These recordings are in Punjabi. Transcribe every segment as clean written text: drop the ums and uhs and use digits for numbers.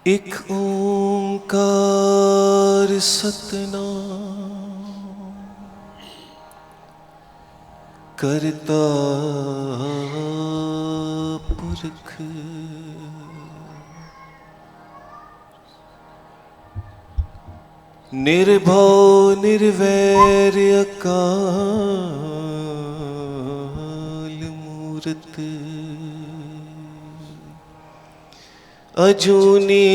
एक ओंकार सतनाम करता पुरख निर्भव निर्वैर अकाल मूरत अजूनी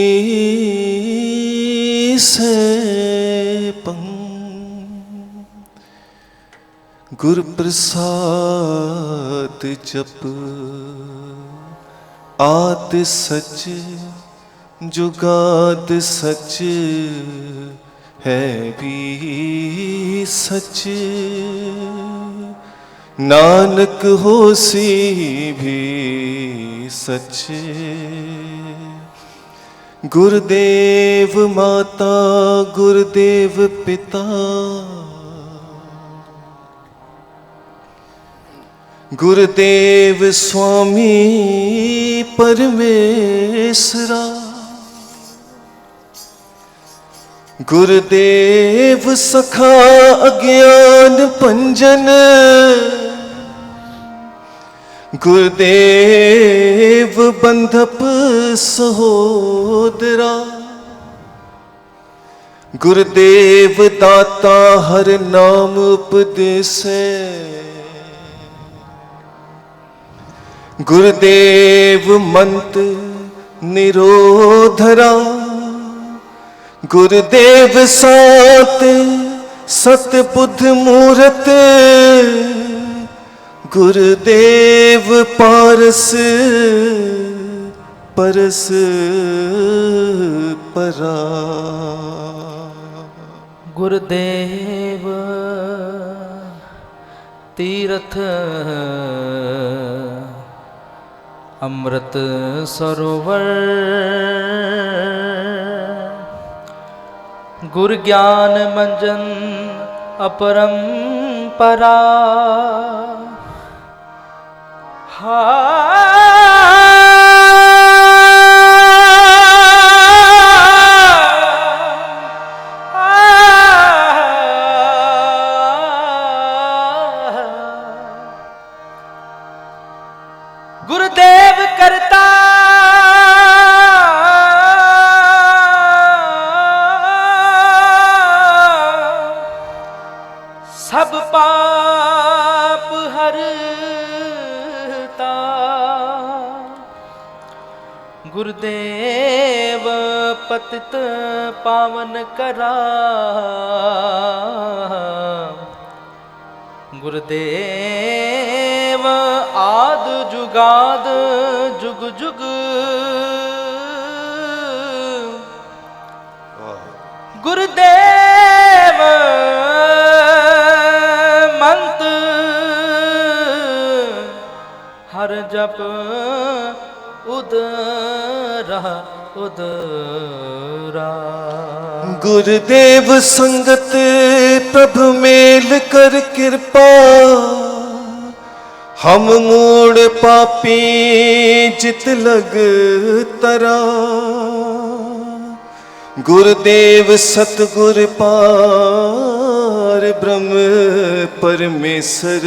सैपं गुर प्रसाद जप आद सच जुगाद सच है भी सच नानक होसी भी सच गुरुदेव माता गुरुदेव पिता गुरुदेव स्वामी परमेश्वरा गुरुदेव सखा अज्ञान पंजन गुरुदेव बंधप सहोदरा गुरुदेव दाता हर नाम उपदेसे गुरुदेव मंत निरोधरा गुरुदेव सात सतबुद्ध मूरत गुरुदेव पारस परस परा गुरुदेव तीर्थ अमृत सरोवर गुरु ज्ञान मंजन अपरंपरा गुरुदेव करता सब पाप हरता गुरुदेव पतित पावन करा गुरुदेव आद जुगाद जुग जुग गुरुदेव मंत हर जप उदरा उदरा गुरुदेव संगत प्रभु मेल कर कृपा हम मूड पापी जित लग तरा गुरुदेव सतगुर पार ब्रह्म परमेश्वर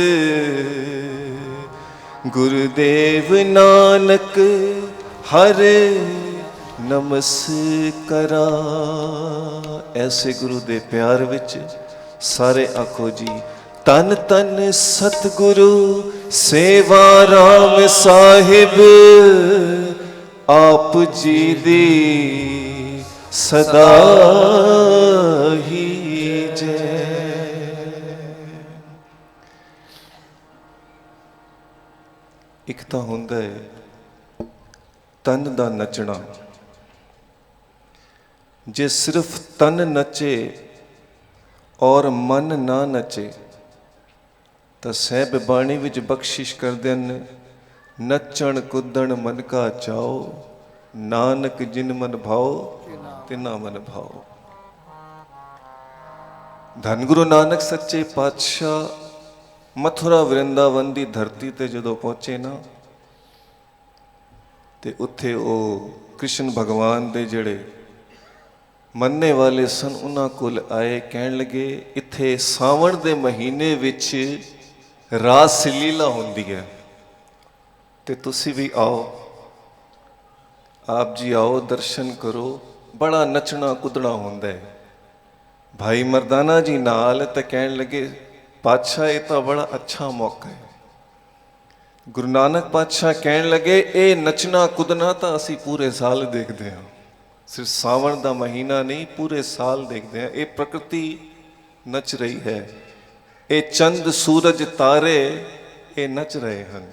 गुरुदेव नानक हर नमस्कारा। ऐसे गुरु दे प्यार विच सारे आखो जी तन तन सतगुरु सेवा राम साहिब आप जी दी सदा ही जय। एक तो हुंदा है तन दा नचना, जे सिर्फ तन नचे और मन ना नचे तो सहब बाणी विच बख्शिश कर देन नचण कुदण मन का चाओ नानक जिन मन भाओ तिना मन भाओ। धन गुरु नानक सच्चे पातशाह मथुरा वृंदावन की धरती ते जदों पहुंचे ना ते उत्थे ओ कृष्ण भगवान दे ਜਿਹੜੇ ਮੰਨਣੇ ਵਾਲੇ ਸਨ ਉਹਨਾਂ ਕੋਲ ਆਏ, ਕਹਿਣ ਲੱਗੇ ਇੱਥੇ ਸਾਵਣ ਦੇ ਮਹੀਨੇ ਵਿੱਚ ਰਾਸ ਲੀਲਾ ਹੁੰਦੀ ਹੈ ਤੇ ਤੁਸੀਂ ਵੀ ਆਓ, ਆਪ ਜੀ ਆਓ, ਦਰਸ਼ਨ ਕਰੋ, ਬੜਾ ਨੱਚਣਾ ਕੁੱਦਣਾ ਹੁੰਦਾ ਹੈ। ਭਾਈ ਮਰਦਾਨਾ ਜੀ ਨਾਲ ਤਾਂ ਕਹਿਣ ਲੱਗੇ ਪਾਤਸ਼ਾਹ ਇਹ ਤਾਂ ਬੜਾ ਅੱਛਾ ਮੌਕਾ ਹੈ। ਗੁਰੂ ਨਾਨਕ ਪਾਤਸ਼ਾਹ ਕਹਿਣ ਲੱਗੇ ਇਹ ਨੱਚਣਾ ਕੁੱਦਣਾ ਤਾਂ ਅਸੀਂ ਪੂਰੇ ਸਾਲ ਦੇਖਦੇ ਹਾਂ, ਸਿਰਫ ਸਾਵਣ ਦਾ ਮਹੀਨਾ ਨਹੀਂ, ਪੂਰੇ ਸਾਲ ਦੇਖਦੇ ਹਾਂ। ਇਹ ਪ੍ਰਕਿਰਤੀ ਨੱਚ ਰਹੀ ਹੈ, ਇਹ ਚੰਦ ਸੂਰਜ ਤਾਰੇ ਇਹ ਨੱਚ ਰਹੇ ਹਨ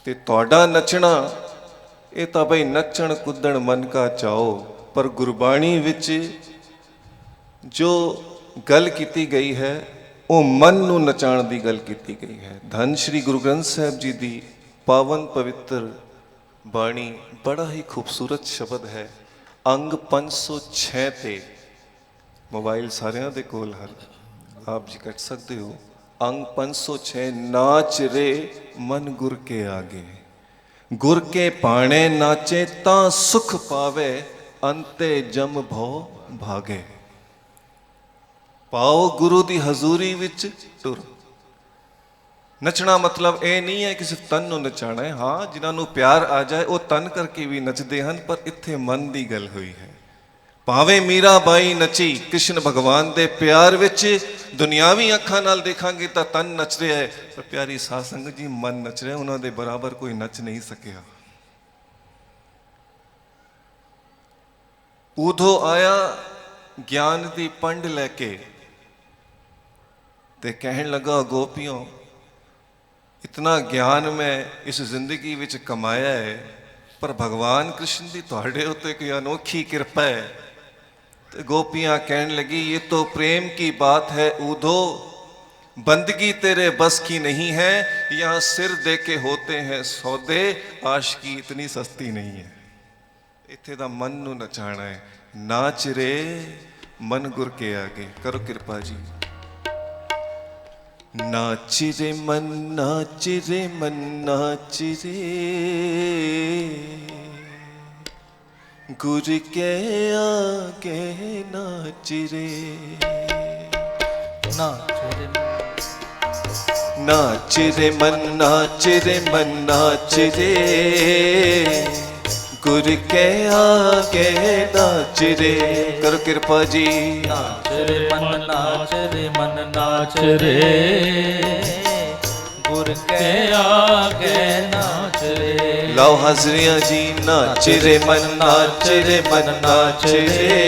ਤੇ ਤੁਹਾਡਾ ਨੱਚਣਾ ਇਹ ਤਾਂ ਬਈ ਨੱਚਣ ਕੁੱਦਣ ਮਨ ਕਾ ਚਾਓ। ਪਰ ਗੁਰਬਾਣੀ ਵਿੱਚ ਜੋ ਗੱਲ ਕੀਤੀ ਗਈ ਹੈ ਉਹ ਮਨ ਨੂੰ ਨਚਾਉਣ ਦੀ ਗੱਲ ਕੀਤੀ ਗਈ ਹੈ। ਧੰਨ ਸ਼੍ਰੀ ਗੁਰੂ ਗ੍ਰੰਥ ਸਾਹਿਬ ਜੀ ਦੀ ਪਾਵਨ ਪਵਿੱਤਰ ਬਾਣੀ ਬੜਾ ਹੀ ਖੂਬਸੂਰਤ ਸ਼ਬਦ ਹੈ। ਅੰਗ 506 ਤੇ ਮੋਬਾਈਲ ਸਾਰਿਆਂ ਦੇ ਕੋਲ ਹਨ, ਆਪ ਜੀ ਕੱਟ ਸਕਦੇ ਹੋ। ਅੰਗ 506 ਨਾਚ ਰੇ ਮਨ ਗੁਰ ਕੇ ਆਗੇ, ਗੁਰ ਕੇ ਭਾਣੇ ਨਾਚੇ ਤਾਂ ਸੁਖ ਪਾਵੇ, ਅੰਤੇ ਜਮ ਭਉ ਭਾਗੇ। ਪਾਓ ਗੁਰੂ ਦੀ ਹਜ਼ੂਰੀ ਵਿੱਚ ਟੁਰ। ਨੱਚਣਾ ਮਤਲਬ ਇਹ ਨਹੀਂ ਹੈ ਕਿ ਸਿਰਫ ਤਨ ਨੂੰ ਨਚਾਣਾ ਹੈ। ਹਾਂ, ਜਿਨ੍ਹਾਂ ਨੂੰ ਪਿਆਰ ਆ ਜਾਏ ਉਹ ਤਨ ਕਰਕੇ ਵੀ ਨੱਚਦੇ ਹਨ, ਪਰ ਇੱਥੇ ਮਨ ਦੀ ਗੱਲ ਹੋਈ ਹੈ। ਭਾਵੇਂ ਮੀਰਾ ਬਾਈ ਨੱਚੀ ਕ੍ਰਿਸ਼ਨ ਭਗਵਾਨ ਦੇ ਪਿਆਰ ਵਿੱਚ, ਦੁਨਿਆਵੀ ਅੱਖਾਂ ਨਾਲ ਦੇਖਾਂਗੇ ਤਾਂ ਤਨ ਨੱਚ ਰਿਹਾ ਹੈ, ਪਰ ਪਿਆਰੀ ਸਾਧ ਸੰਗਤ ਜੀ ਮਨ ਨੱਚ ਰਿਹਾ, ਉਹਨਾਂ ਦੇ ਬਰਾਬਰ ਕੋਈ ਨੱਚ ਨਹੀਂ ਸਕਿਆ। ਉਦੋਂ ਆਇਆ ਗਿਆਨ ਦੀ ਪੰਡ ਲੈ ਕੇ ਤੇ ਕਹਿਣ ਲੱਗਾ ਗੋਪੀਓ इतना ज्ञान मैं इस जिंदगी विच कमाया है, पर भगवान कृष्ण की तुहाडे उत्ते कोई अनोखी कृपा है। तो गोपियाँ कहन लगी ये तो प्रेम की बात है ऊधो, बंदगी तेरे बस की नहीं है, यहाँ सिर दे के होते हैं सौदे, आशिकी इतनी सस्ती नहीं है। इत्थे दा मन नू नचाना है, नाच रे मन गुर के आगे। करो कृपा जी। नाच रे मन नाच रे मन नाच रे, गुर के आगे नाच रे। नाच रे नाच रे मन नाच रे मन नाच रे, गुर के आगे नाच रे। करो कृपा जी। नाच रे मन नाच रे मन नाच रे, गुर के आगे नाच रे। लाओ हाजरियां जी। नाच रे मन नाच रे मन नाच रे,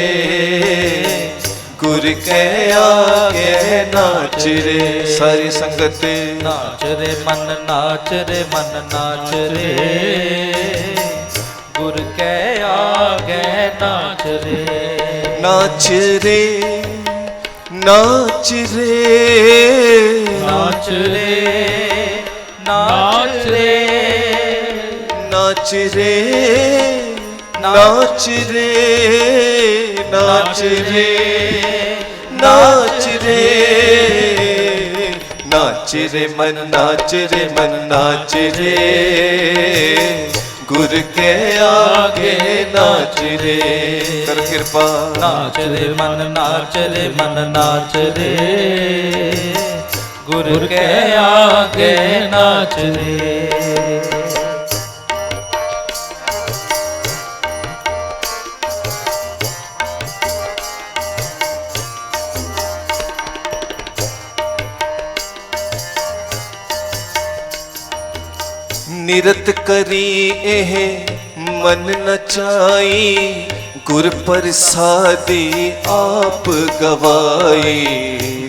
गुर के आगे नाच रे। सारी संगत। नाच रे मन नाच रे मन नाच रे, गुर के आगे नाच रे। नाच रे नाच रे नाच रे नाच रे नाच रे नाच रे नाच रे नाच रे नाच रे मन नाच रे मन नाच रे, गुर के आगे नाच रे। कर कृपा। नाच रे मन नाच रे मन नाच रे, गुर के आगे नाच रे। निरत करी एह मन नचाई, गुर प्रसादी आप गवाई।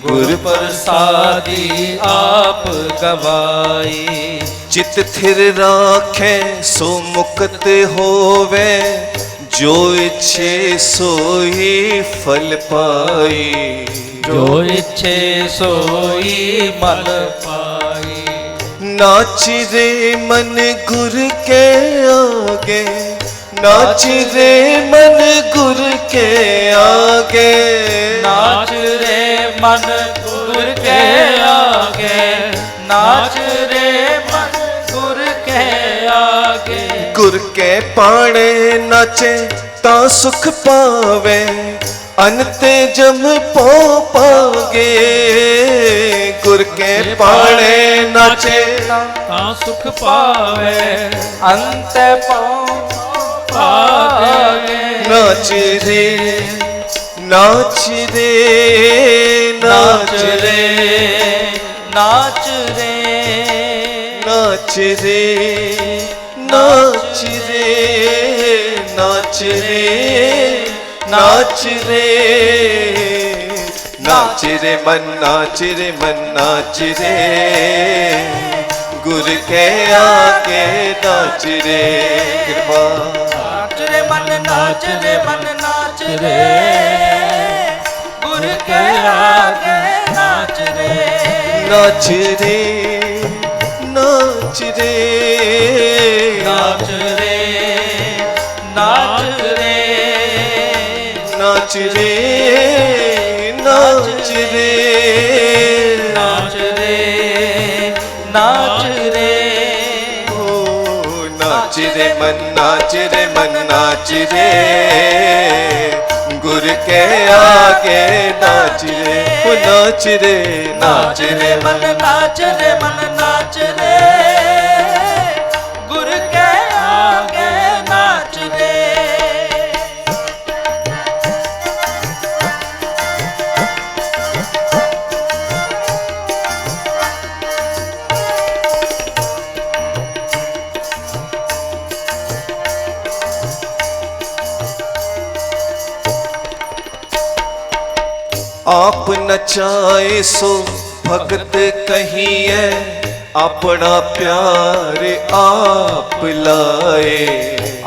गुर प्रसादी आप गवाई। चित थिर राखे सो मुक्त होवे, जो इच्छे सोई फल पाई। जो इच्छे सोई मल पाई। नाच रे मन गुर के आगे, नाच रे मन गुर के आगे। नाच रे मन गुर के आगे, नाच रे मन गुर के आगे। गुर के पाणे नाचे ता सुख पावे अनते जम पो पागे गुर के पाणे नाचे ता सुख पावे अंत पागे नाच रे नाच रे नाच रे नाच रे नाच रे नाच रे नाच रे नाच रे नाच रे मन नाच रे मन नाच रे गुर के आगे नाच रे कृपा नाच रे मन नाच रे मन नाच रे गुर के आगे नाच रे नाच रे नाच रे नाच रे नाच रे नाच रे नाच रे नाच रे नाच रे ओ नाच रे मन नाच रे मन नाच रे गुर के आगे नाच रे ओ नाच रे नाच रे मन नाच रे मन नाच रे गुर के आगे नाच रे आप नचाए सो भगत कहिए अपना प्यार आप लाए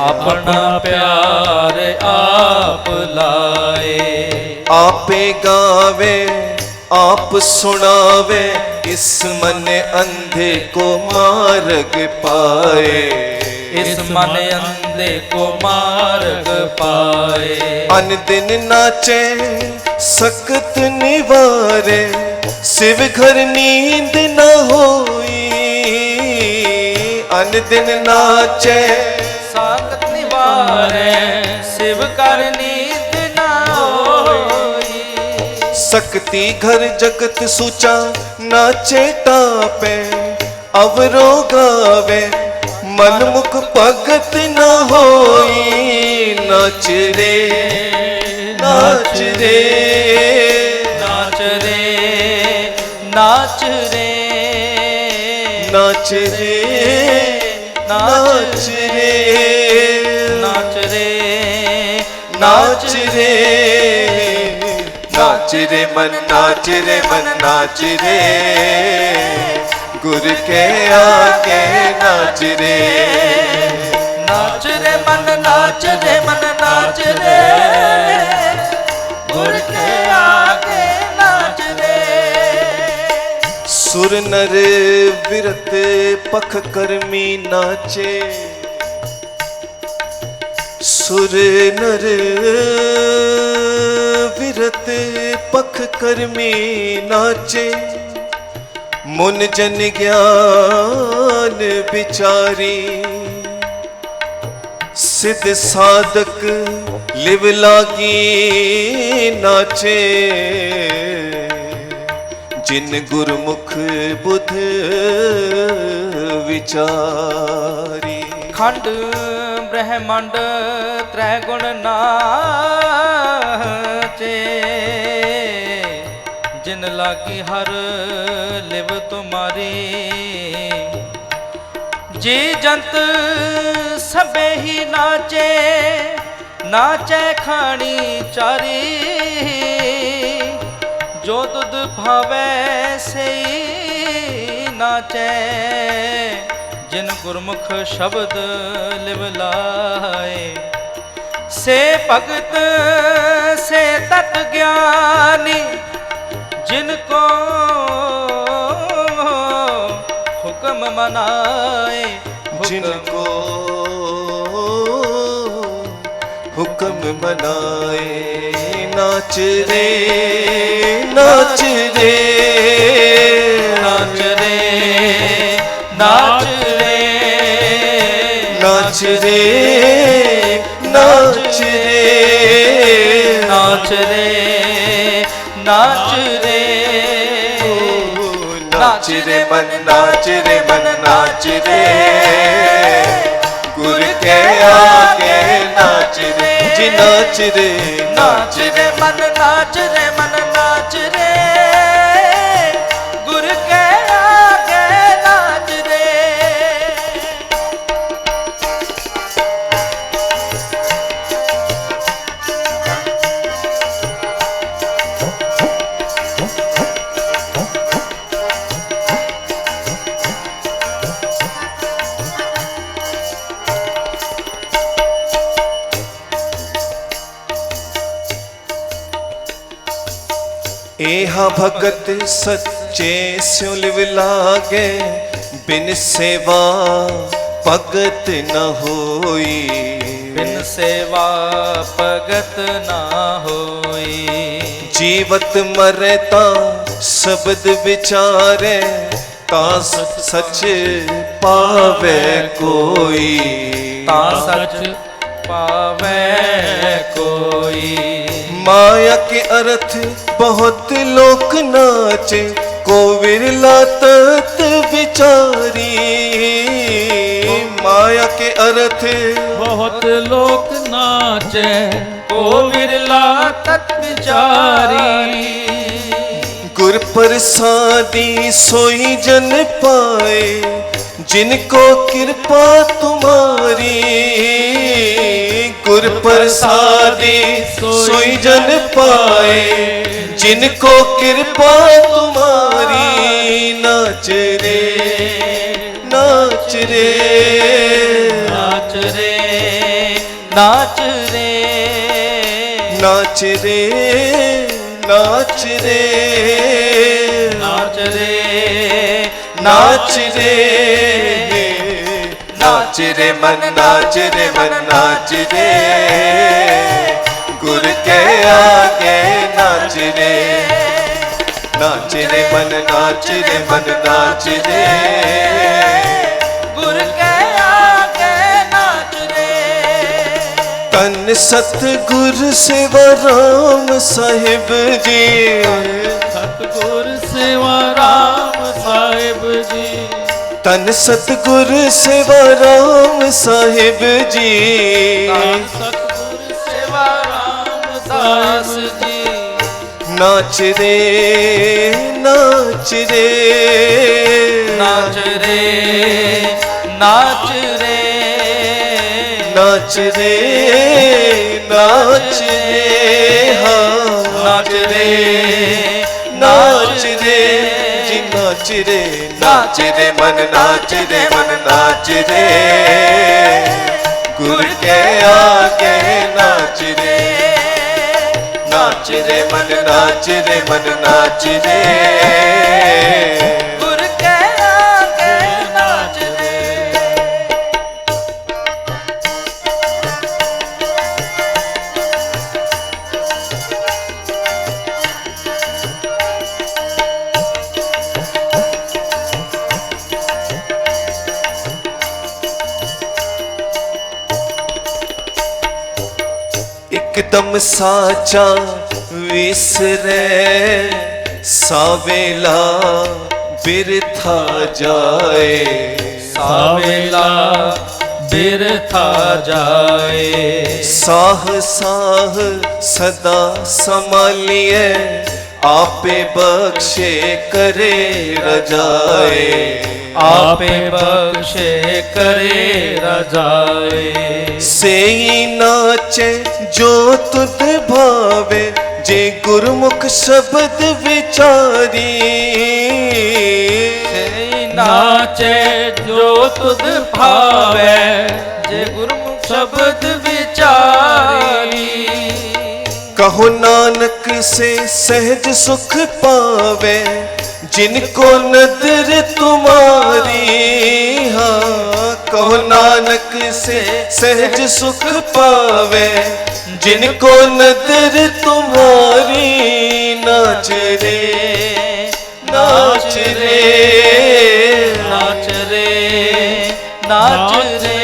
अपना प्यार आप लाए आपे गावे आप सुनावे इस मन अंधे को मार्ग पाए इस मन अंधे को मार्ग पाए अन दिन नाचे सकत निवारे शिव घर नींद न होई अन दिन नाचे साकत निवारे शिव कर नींद ना होई सकती घर जगत सूचा नाचे तापे अवरो गावे मन मुख भगत न होई नाच रे नाच रे नाच रे नाच रे नाच रे नाच रे नाच रे नाच रे नाच रे मन नाच रे मन नाच रे गुर के आगे नाच रे नाच रे मन नाच रे मन नाच रे गुर के आगे नाच रे सुर नर विरत पख कर्मी नाचे सुर नर विरत पख कर्मी नाचे मुन जन ज्ञान विचारी सिद्ध साधक लिव लागी नाचे जिन गुरमुख बुध विचारी खंड ब्रह्मांड त्रैगुण नाचे जिन लागी हर लिव तुम्हारी जी जंत सबे ही नाचे नाचे खानी चारी जो दुध भावे से नाचे जिन गुरमुख शब्द लिव लाए से भगत से तत् ज्ञानी जिनको हुक्म मनाए जिनको हुक्म मनाए नाच रे नाच रे नाच रे नाच रे नाच रे रे मन नाच रे मन नाच रे गुर के आगे नाच रे जी नाच रे नाच रे मन नाच रे मन नाच रे गुर के आगे नाच रे। एहा भगत सच्चे स्यो लिव लागे बिन सेवा भगत न होई बिन सेवा भगत ना होई। जीवत मरे ता शब्द विचारे ता सच पावे कोई ता सच पावे कोई। माया के अर्थ बहुत लोक नाचे को विरला तत विचारी माया के अर्थ बहुत लोक नाचे को विरला तत् विचारी। गुर प्रसादी सोई जन पाए जिनको कृपा तुम्हारी गुर प्रसादी सोई जन पाए जिनको कृपा तुम्हारी नाच रे नाच रे नाच रे नाच रे नाच रे नाच रे नाच रे नाच रे नाच रे मन नाच रे मन नाच रे गुर के आगे नाच रे नाच रे मन नाच रे मन नाच रे गुर के आगे नाच रे। तन सतगुर सेवा राम साहिब जी सतगुर सेवा राम साहिब जी तन सतगुर सेवा राम साहिब जी सतगुर सेवा राम दास जी। नाच रे नाच रे नाच रे नाच रे नाच रे नाच रे हाँ नाच रे नाच रे जी नाच रे नाच रे मन नाच रे मन नाच रे गुर के आगे नाच रे नाच रे मन नाच रे मन नाच रे गुर के आगे नाच रे। एकदम साचा विसरे सावेला बिरथा जाए सावेला बिरथा जाए। साह साह सदा संभालिए आपे बख्शे करे रजाए आपे बख्शे करे रजाए। सेई नाचे जो तुद भावे जे गुरमुख शब्द विचारी नाचे जो तुद भावे जे गुरमुख शब्द विचारी। कहो नानक से सहज सुख पावे जिनको नदर तुम्हारी हाँ कहो नानक से सहज सुख पावे जिनको नदर तुम्हारी नाच रे नाच रे नाच रे नाच रे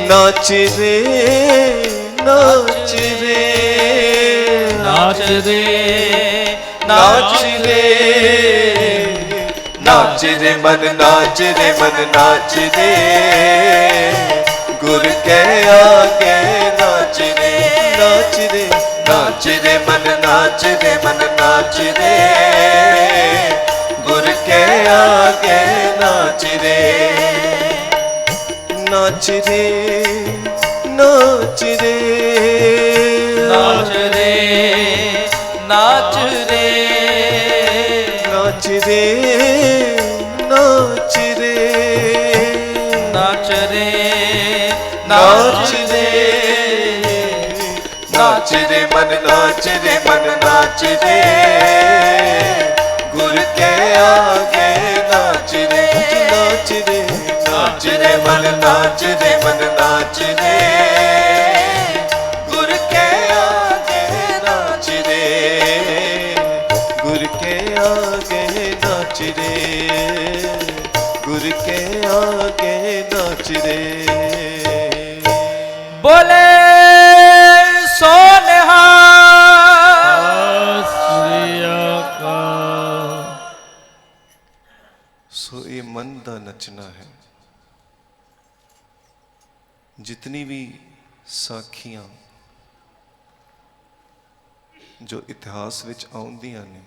नाच रे नाच रे नाच रे नाच रे नाच रे मन नाच रे मन नाच रे गुर के आगे नाच रे नाच रे नाच रे मन नाच रे मन नाच रे गुर के आगे नाच रे नाच रे नाच रे नाच रे नाच रे नाच रे नाच रे नाच रे नाच रे नाच रे मन नाच रे मन नाच रे गुर के आगे नाच रे नाच रे नाच रे मन नाच रे मन नाच रे गुर के आगे नाच रे गुर के आगे नाच रे गुर के आगे नाच रे बोले सोनिहा सो ये मन दा नचना है। जितनी भी साखियां जो इतिहास विच आउंदियां ने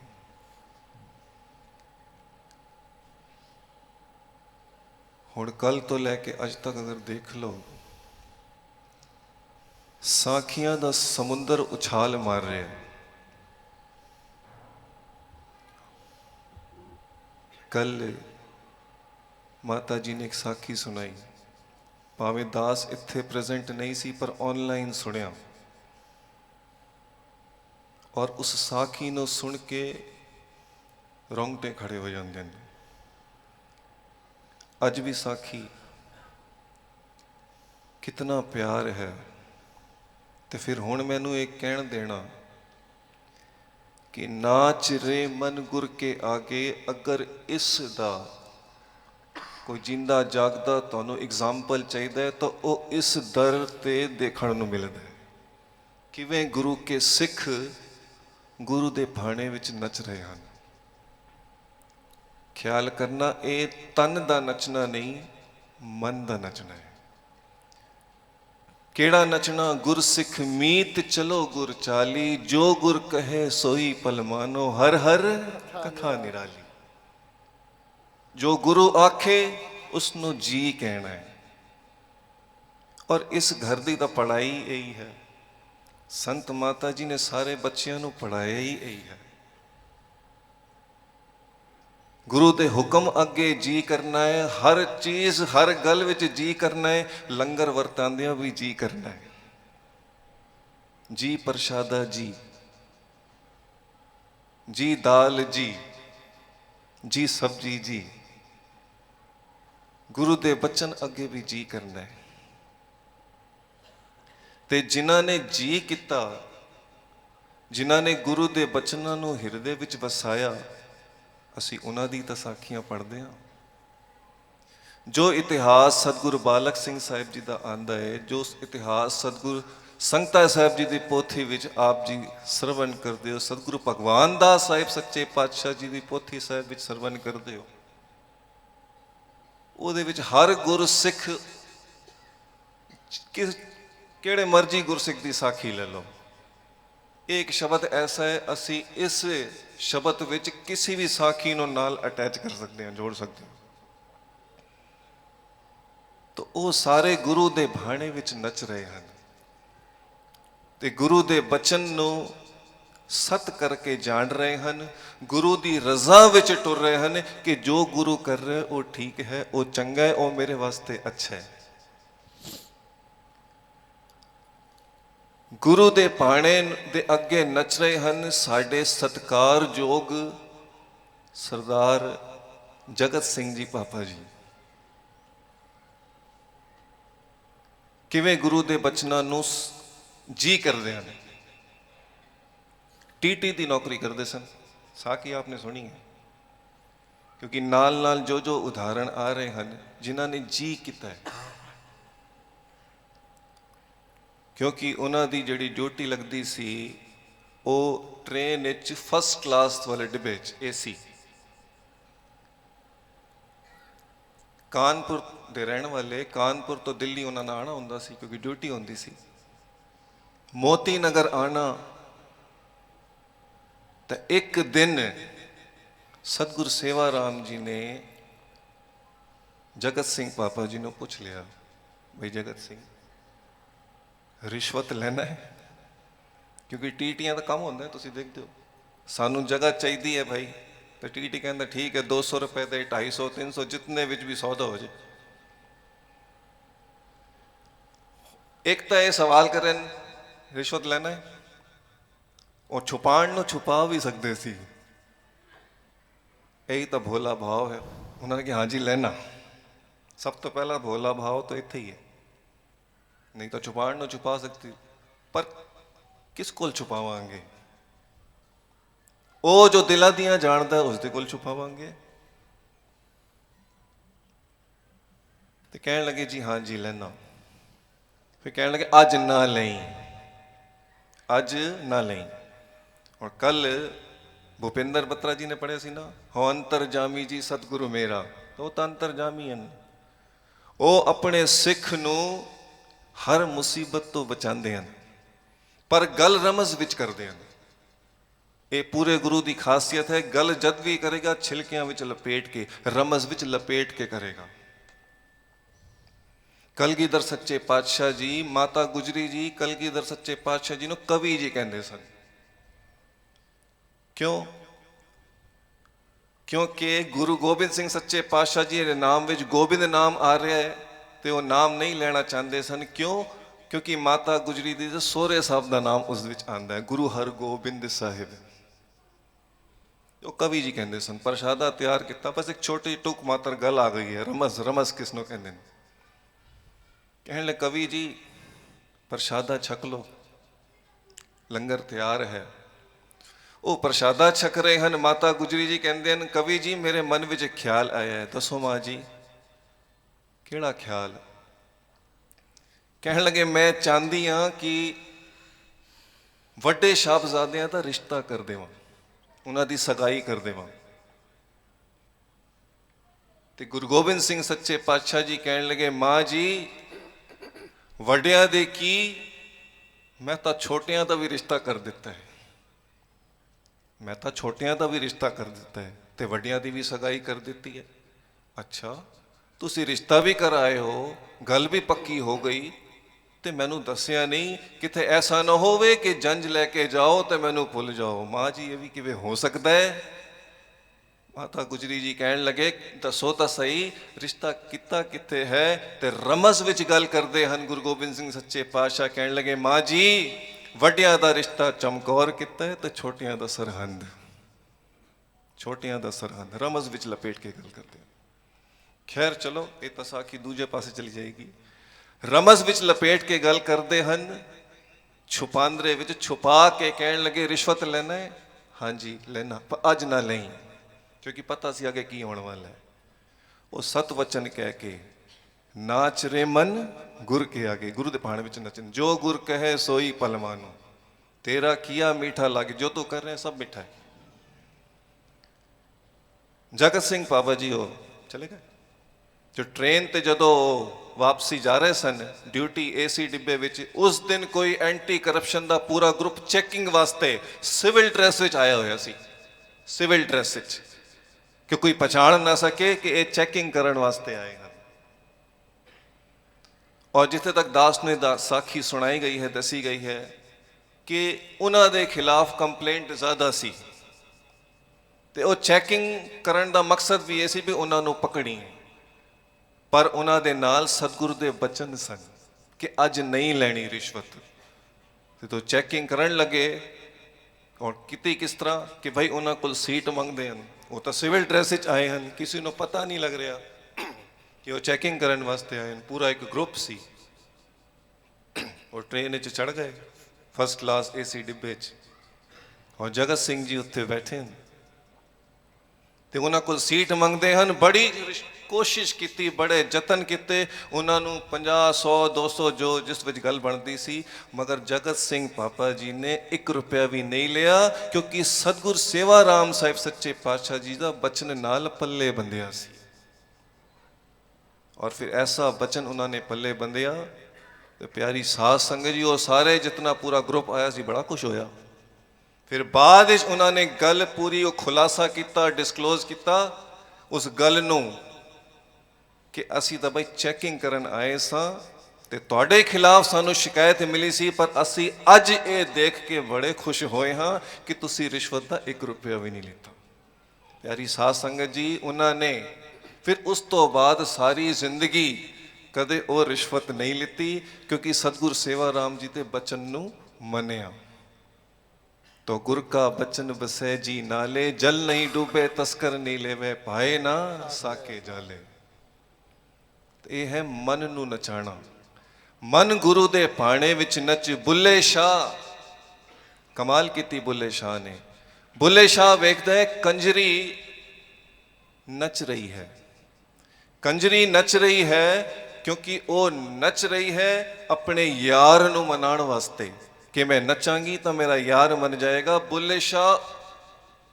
हुण कल तो लैके अज तक अगर देख लो साखियां दा समुंदर उछाल मार रहा है। कल माता जी ने एक साखी सुनाई, भावें दास इत्थे प्रेजेंट नहीं सी पर ऑनलाइन सुनिया और उस साखी नूं सुन के रोंगटे खड़े हो जाते हैं। अज भी साखी कितना प्यार है। तो फिर हुण मैनू एक कहण देना कि नाच रे मन गुर के आगे, अगर इस दा कोई जिंदा जागदा तुहानू एग्जाम्पल चाहिए तो वह इस दर ते देखण नू मिलदा है। किवें गुरु के सिख गुरु दे भाणे विच नच रहे हैं। ख्याल करना, ये तन दा नचना नहीं, मन दा नचना है। केड़ा नचना? गुर सिख मीत चलो गुर चाली, जो गुर कहे सोई पल मानो, हर हर कथा निराली। जो गुरु आखे उसनों जी कहना है। और इस घर की तो पढ़ाई यही है। संत माता जी ने सारे बच्चों को पढ़ाया ही यही है। गुरु दे हुक्म अगे जी करना है, हर चीज हर गल विच जी करना है, लंगर वरतांदियां भी जी करना है। जी प्रशादा जी, जी दाल जी, जी सब्जी जी, गुरु दे बचन अगे भी जी करना है। ते जिन्हां ने जी किता, जिन्हां ने गुरु दे बचनां नूं हिरदे विच वसाया, असी उन्हां दी तां साखियां पढ़दे हां। जो इतिहास सतगुरु बालक सिंह साहिब जी दा आंदा है, जो इतिहास सतगुरु संगता साहिब जी दी पोथी विच आप जी सरवण करदे हो, सतगुरु भगवान दास साहिब सच्चे पातशाह जी दी पोथी साहिब विच सरवण करदे हो, ਉਹਦੇ ਵਿੱਚ हर गुरसिख ਕਿਹੜੇ मर्जी गुरसिख की साखी ले लो, एक शब्द ऐसा है असी इस शब्द विच किसी भी साखी नूं नाल अटैच कर सकते हैं, जोड़ सकते हैं। तो वो सारे गुरु दे भाणे विच नच रहे हैं ते गुरु दे बचन नूं सत करके जान रहे हैं, गुरु दी रजा विच टुर रहे हैं कि जो गुरु कर रहे वो ठीक है, वो चंगा है, वो मेरे वास्ते अच्छा है। गुरु दे पाणे दे अगे नच रहे हैं साडे सत्कारयोग सरदार जगत सिंह जी पापा जी। किवें गुरु दे बचनां नूं जी करदे हैं। टीटी की नौकरी करते सन, साखी आपने सुनी है, क्योंकि नाल नाल जो जो उदाहरण आ रहे हैं जिन्हां ने जी किया है, क्योंकि उन्हां दी जिहड़ी ड्यूटी लगती सी वो ट्रेन विच फर्स्ट क्लास वाले डिब्बे च AC, ਕਾਨਪੁਰ ਦੇ ਰਹਿਣ ਵਾਲੇ, ਕਾਨਪੁਰ ਤੋਂ ਦਿੱਲੀ ਉਹਨਾਂ ਨਾਲ ਆਉਣਾ ਹੁੰਦਾ ਸੀ ਕਿਉਂਕਿ ਡਿਊਟੀ ਹੁੰਦੀ ਸੀ। ਮੋਤੀ ਨਗਰ ਆਣਾ ਤਾਂ ਇੱਕ ਦਿਨ ਸਤਿਗੁਰ ਸੇਵਾ ਰਾਮ ਜੀ ਨੇ ਜਗਤ ਸਿੰਘ ਪਾਪਾ ਜੀ ਨੂੰ ਪੁੱਛ ਲਿਆ, ਬਈ ਜਗਤ ਸਿੰਘ ਰਿਸ਼ਵਤ ਲੈਣਾ ਹੈ? ਕਿਉਂਕਿ ਟੀਟੀਆਂ ਦਾ ਕੰਮ ਹੁੰਦਾ, ਤੁਸੀਂ ਦੇਖਦੇ ਹੋ, ਸਾਨੂੰ ਜਗ੍ਹਾ ਚਾਹੀਦੀ ਹੈ ਭਾਈ, ਤੇ ਟੀਟੀ ਕਹਿੰਦਾ ਠੀਕ ਹੈ 200 ਰੁਪਏ ਦੇ 250 300 ਜਿਤਨੇ ਵਿੱਚ ਵੀ ਸੌਦਾ ਹੋ ਜਾਏ। ਇੱਕ ਤਾਂ ਇਹ ਸਵਾਲ ਕਰਨ ਰਿਸ਼ਵਤ ਲੈਣਾ ਹੈ, ਉਹ ਛੁਪਾਉਣ ਨੂੰ ਛੁਪਾ ਵੀ ਸਕਦੇ ਸੀ, ਇਹੀ ਤਾਂ ਭੋਲਾ ਭਾਵ ਹੈ। ਉਹਨਾਂ ਨੇ ਕਿਹਾ ਹਾਂਜੀ ਲੈਣਾ। ਸਭ ਤੋਂ ਪਹਿਲਾਂ ਭੋਲਾ ਭਾਵ ਤਾਂ ਇੱਥੇ ਹੀ ਹੈ, ਨਹੀਂ ਤਾਂ ਛੁਪਾਉਣ ਨੂੰ ਛੁਪਾ ਸਕਦੀ, ਪਰ ਕਿਸ ਕੋਲ ਛੁਪਾਵਾਂਗੇ? ਉਹ ਜੋ ਦਿਲਾਂ ਦੀਆਂ ਜਾਣਦਾ ਉਸ ਦੇ ਕੋਲ ਛੁਪਾਵਾਂਗੇ। ਤੇ ਕਹਿਣ ਲੱਗੇ ਜੀ ਹਾਂ ਜੀ ਲੈਣਾ। ਫਿਰ ਕਹਿਣ ਲੱਗੇ ਅੱਜ ਨਾ ਲਈ, ਅੱਜ ਨਾ ਲਈ। ਹੁਣ ਕੱਲ ਭੁਪਿੰਦਰ ਬੱਤਰਾ ਜੀ ਨੇ ਪੜ੍ਹਿਆ ਸੀ ਨਾ, ਹੋ ਅੰਤਰਜਾਮੀ ਜੀ ਸਤਿਗੁਰੂ ਮੇਰਾ, ਉਹ ਤਾਂ ਅੰਤਰਜਾਮੀ ਹਨ। ਉਹ ਆਪਣੇ ਸਿੱਖ ਨੂੰ ਹਰ ਮੁਸੀਬਤ ਤੋਂ ਬਚਾਉਂਦੇ ਹਨ, ਪਰ ਗੱਲ ਰਮਜ਼ ਵਿੱਚ ਕਰਦੇ ਹਨ। ਇਹ ਪੂਰੇ ਗੁਰੂ ਦੀ ਖਾਸੀਅਤ ਹੈ, ਗੱਲ ਜਦ ਵੀ ਕਰੇਗਾ ਛਿਲਕਿਆਂ ਵਿੱਚ ਲਪੇਟ ਕੇ, ਰਮਜ਼ ਵਿੱਚ ਲਪੇਟ ਕੇ ਕਰੇਗਾ। ਕਲਗੀਧਰ ਸੱਚੇ ਪਾਤਸ਼ਾਹ ਜੀ, ਮਾਤਾ ਗੁਜਰੀ ਜੀ ਕਲਗੀਧਰ ਸੱਚੇ ਪਾਤਸ਼ਾਹ ਜੀ ਨੂੰ ਕਵੀ ਜੀ ਕਹਿੰਦੇ ਸਨ। ਕਿਉਂ? ਕਿਉਂਕਿ ਗੁਰੂ ਗੋਬਿੰਦ ਸਿੰਘ ਸੱਚੇ ਪਾਤਸ਼ਾਹ ਜੀ ਦੇ ਨਾਮ ਵਿੱਚ ਗੋਬਿੰਦ ਨਾਮ ਆ ਰਿਹਾ ਹੈ ਤੇ ਉਹ ਨਾਮ ਨਹੀਂ ਲੈਣਾ ਚਾਹੁੰਦੇ ਸਨ। ਕਿਉਂ? ਕਿਉਂਕਿ ਮਾਤਾ ਗੁਜਰੀ ਦੀ ਸਹੁਰੇ ਸਾਹਿਬ ਦਾ ਨਾਮ ਉਸ ਵਿੱਚ ਆਉਂਦਾ ਹੈ, ਗੁਰੂ ਹਰਗੋਬਿੰਦ ਸਾਹਿਬ। ਉਹ ਕਵੀ ਜੀ ਕਹਿੰਦੇ ਸਨ। ਪ੍ਰਸ਼ਾਦਾ ਤਿਆਰ ਕੀਤਾ, ਬਸ ਇੱਕ ਛੋਟੀ ਟੁਕ ਮਾਤਰ ਗੱਲ ਆ ਗਈ ਹੈ, ਰਮਜ਼। ਰਮਜ਼ ਕਿਸ ਨੂੰ ਕਹਿੰਦੇ ਨੇ? ਕਹਿਣ ਲੱਗੇ ਕਵੀ ਜੀ ਪ੍ਰਸ਼ਾਦਾ ਛਕ ਲਓ, ਲੰਗਰ ਤਿਆਰ ਹੈ। ਉਹ ਪ੍ਰਸ਼ਾਦਾ ਛਕ ਰਹੇ ਹਨ। ਮਾਤਾ ਗੁਜਰੀ ਜੀ ਕਹਿੰਦੇ ਹਨ ਕਵੀ ਜੀ ਮੇਰੇ ਮਨ ਵਿੱਚ ਇੱਕ ਖਿਆਲ ਆਇਆ ਹੈ। ਦੱਸੋ ਮਾਂ ਜੀ ਕਿਹੜਾ ਖਿਆਲ? ਕਹਿਣ ਲੱਗੇ ਮੈਂ ਚਾਹੁੰਦੀ ਹਾਂ ਕਿ ਵੱਡੇ ਸਾਹਿਬਜ਼ਾਦਿਆਂ ਦਾ ਰਿਸ਼ਤਾ ਕਰ ਦੇਵਾਂ, ਉਹਨਾਂ ਦੀ ਸਗਾਈ ਕਰ ਦੇਵਾਂ। ਤੇ ਗੁਰੂ ਗੋਬਿੰਦ ਸਿੰਘ ਸੱਚੇ ਪਾਤਸ਼ਾਹ ਜੀ ਕਹਿਣ ਲੱਗੇ ਮਾਂ ਜੀ ਵੱਡਿਆਂ ਦੇ ਕੀ, ਮੈਂ ਤਾਂ ਛੋਟਿਆਂ ਦਾ ਵੀ ਰਿਸ਼ਤਾ ਕਰ ਦਿੱਤਾ ਹੈ। ਮੈਂ ਤਾਂ ਛੋਟਿਆਂ ਦਾ ਵੀ ਰਿਸ਼ਤਾ ਕਰ ਦਿੱਤਾ ਹੈ ਤੇ ਵੱਡਿਆਂ ਦੀ ਵੀ ਸਗਾਈ ਕਰ ਦਿੱਤੀ ਹੈ। ਅੱਛਾ ਤੁਸੀਂ ਰਿਸ਼ਤਾ ਵੀ ਕਰਾਏ ਹੋ, ਗੱਲ ਵੀ ਪੱਕੀ ਹੋ ਗਈ ਤੇ ਮੈਨੂੰ ਦੱਸਿਆ ਨਹੀਂ, ਕਿਤੇ ਐਸਾ ਨਾ ਹੋਵੇ ਕਿ ਜੰਜ ਲੈ ਕੇ ਜਾਓ ਤੇ ਮੈਨੂੰ ਭੁੱਲ ਜਾਓ। ਮਾਂ ਜੀ ਇਹ ਵੀ ਕਿਵੇਂ ਹੋ ਸਕਦਾ ਹੈ? ਮਾਤਾ ਗੁਜਰੀ ਜੀ ਕਹਿਣ ਲੱਗੇ ਦੱਸੋ ਤਾਂ ਸਹੀ ਰਿਸ਼ਤਾ ਕੀਤਾ ਕਿੱਥੇ ਹੈ? ਤੇ ਰਮਜ਼ ਵਿੱਚ ਗੱਲ ਕਰਦੇ ਹਨ ਗੁਰੂ ਗੋਬਿੰਦ ਸਿੰਘ ਸੱਚੇ ਪਾਤਸ਼ਾਹ। ਕਹਿਣ ਲੱਗੇ ਮਾਂ ਜੀ ਵੱਡਿਆਂ ਦਾ ਰਿਸ਼ਤਾ ਚਮਕੌਰ ਕੀਤਾ ਹੈ ਤੇ ਛੋਟਿਆਂ ਦਾ ਸਰਹੰਦ, ਛੋਟਿਆਂ ਦਾ ਸਰਹੰਦ। ਰਮਜ਼ ਵਿੱਚ ਲਪੇਟ ਕੇ ਗੱਲ ਕਰਦੇ ਹਨ। ਖੈਰ ਚਲੋ ਇਹ ਤਾਂ ਸਾਖੀ ਦੂਜੇ ਪਾਸੇ ਚਲੀ ਜਾਏਗੀ। ਰਮਜ਼ ਵਿੱਚ ਲਪੇਟ ਕੇ ਗੱਲ ਕਰਦੇ ਹਨ, ਛੁਪਾਂਦਰੇ ਵਿੱਚ ਛੁਪਾ ਕੇ ਕਹਿਣ ਲੱਗੇ ਰਿਸ਼ਵਤ ਲੈਣਾ ਹੈ? ਹਾਂਜੀ ਲੈਣਾ, ਪਰ ਅੱਜ ਨਾ ਲਈ, ਕਿਉਂਕਿ ਪਤਾ ਸੀ ਅੱਗੇ ਕੀ ਹੋਣ ਵਾਲਾ ਹੈ। ਉਹ ਸਤ ਵਚਨ ਕਹਿ ਕੇ ਨਾਚ ਰੇ ਮਨ ਗੁਰ ਕੇ ਆਗੇ, ਗੁਰੂ ਦੇ ਭਾਣ ਵਿੱਚ ਨਚਨ। ਜੋ ਗੁਰ ਕਹੇ ਸੋਈ ਪਲ ਮਾਨੋ, ਤੇਰਾ ਕੀਆ ਮੀਠਾ ਲੱਗੇ, ਜੋ ਤੂੰ ਕਰ ਰਹੇ ਸਭ ਮਿੱਠਾ ਹੈ। ਜਗਤ ਸਿੰਘ ਪਾਪਾ ਜੀ ਉਹ ਚਲੇ ਗਏ। ਜੋ ਟ੍ਰੇਨ ਤੇ ਜਦੋਂ ਵਾਪਸੀ ਜਾ ਰਹੇ ਸਨ ਡਿਊਟੀ ਏਸੀ ਡਿੱਬੇ ਵਿੱਚ, ਉਸ ਦਿਨ ਕੋਈ ਐਂਟੀ ਕਰਪਸ਼ਨ ਦਾ ਪੂਰਾ ਗਰੁੱਪ ਚੈਕਿੰਗ ਵਾਸਤੇ ਸਿਵਲ ਡਰੈਸ ਵਿੱਚ ਆਇਆ ਹੋਇਆ ਸੀ। ਸਿਵਲ ਡਰੈਸ ਵਿੱਚ, ਕਿ ਕੋਈ ਪਛਾਣ ਨਾ ਸਕੇ ਕਿ ਇਹ ਚੈਕਿੰਗ ਕਰਨ ਵਾਸਤੇ ਆਏ ਹਨ। ਔਰ ਜਿੱਥੇ ਤੱਕ ਦਾਸ ਨੇ ਸਾਖੀ ਸੁਣਾਈ ਗਈ ਹੈ, ਦੱਸੀ ਗਈ ਹੈ ਕਿ ਉਹਨਾਂ ਦੇ ਖਿਲਾਫ ਕੰਪਲੇਂਟ ਜ਼ਿਆਦਾ ਸੀ ਤੇ ਉਹ ਚੈਕਿੰਗ ਕਰਨ ਦਾ ਮਕਸਦ ਵੀ ਇਹ ਸੀ ਵੀ ਉਹਨਾਂ ਨੂੰ ਪਕੜੀ। ਪਰ ਉਹਨਾਂ ਦੇ ਨਾਲ ਸਤਿਗੁਰੂ ਦੇ ਬਚਨ ਸਨ ਕਿ ਅੱਜ ਨਹੀਂ ਲੈਣੀ ਰਿਸ਼ਵਤ। ਤੇ ਤੋਂ ਚੈਕਿੰਗ ਕਰਨ ਲੱਗੇ ਔਰ ਕੀਤੀ ਕਿਸ ਤਰ੍ਹਾਂ ਕਿ ਭਾਈ ਉਹਨਾਂ ਕੋਲ ਸੀਟ ਮੰਗਦੇ ਹਨ। ਉਹ ਤਾਂ ਸਿਵਲ ਡਰੈਸ ਵਿੱਚ ਆਏ ਹਨ, ਕਿਸੇ ਨੂੰ ਪਤਾ ਨਹੀਂ ਲੱਗ ਰਿਹਾ ਕਿ ਉਹ ਚੈਕਿੰਗ ਕਰਨ ਵਾਸਤੇ ਆਏ ਹਨ। ਪੂਰਾ ਇੱਕ ਗਰੁੱਪ ਸੀ। ਉਹ ਟ੍ਰੇਨ ਵਿੱਚ ਚੜ੍ਹ ਗਏ ਫਸਟ ਕਲਾਸ ਏਸੀ ਡਿੱਬੇ 'ਚ, ਔਰ ਜਗਤ ਸਿੰਘ ਜੀ ਉੱਥੇ ਬੈਠੇ ਹਨ ਤੇ ਉਹਨਾਂ ਕੋਲ ਸੀਟ ਮੰਗਦੇ ਹਨ। ਬੜੀ ਕੋਸ਼ਿਸ਼ ਕੀਤੀ, ਬੜੇ ਯਤਨ ਕੀਤੇ, ਉਹਨਾਂ ਨੂੰ 50 100 200 ਜੋ ਜਿਸ ਵਿੱਚ ਗੱਲ ਬਣਦੀ ਸੀ, ਮਗਰ ਜਗਤ ਸਿੰਘ ਪਾਪਾ ਜੀ ਨੇ 1 ਰੁਪਇਆ ਵੀ ਨਹੀਂ ਲਿਆ, ਕਿਉਂਕਿ ਸਤਿਗੁਰ ਸੇਵਾ ਰਾਮ ਸਾਹਿਬ ਸੱਚੇ ਪਾਤਸ਼ਾਹ ਜੀ ਦਾ ਬਚਨ ਨਾਲ ਪੱਲੇ ਬੰਦਿਆ ਸੀ। और फिर ऐसा बचन उन्होंने पल्ले बंदिया तो प्यारी साध संगत जी और सारे जितना पूरा ग्रुप आया सी बड़ा खुश होया। फिर बाद विच उन्होंने गल पूरी वो खुलासा किया, डिस्कलोज किया उस गल नूं कि असी तो बई चैकिंग करन आए सां ते तुहाडे खिलाफ सानू शिकायत मिली सी, पर असी अज ये देख के बड़े खुश होए हाँ कि तुसी रिश्वत का 1 रुपया भी नहीं लेता। प्यारी साध संगत जी उन्होंने फिर उस तो बाद सारी जिंदगी कदे वो रिश्वत नहीं लीती, क्योंकि सतगुरु सेवा राम जी के बचन नूं मनिया। तो गुर का बचन बसै जी नाले, जल नहीं डूबे तस्कर नहीं लेवे, पाए ना साके जाले। ये है मन नूं नचाना। मन गुरु दे पाणे विच नच। बुल्ले शाह कमाल कीती बुल्ले शाह ने। बुल्ले शाह वेखदा है कंजरी नच रही है, कंजरी नच रही है क्योंकि वो नच रही है अपने यार नूं मनाण वास्ते कि मैं नचांगी तो मेरा यार मन जाएगा। बुल्ले शाह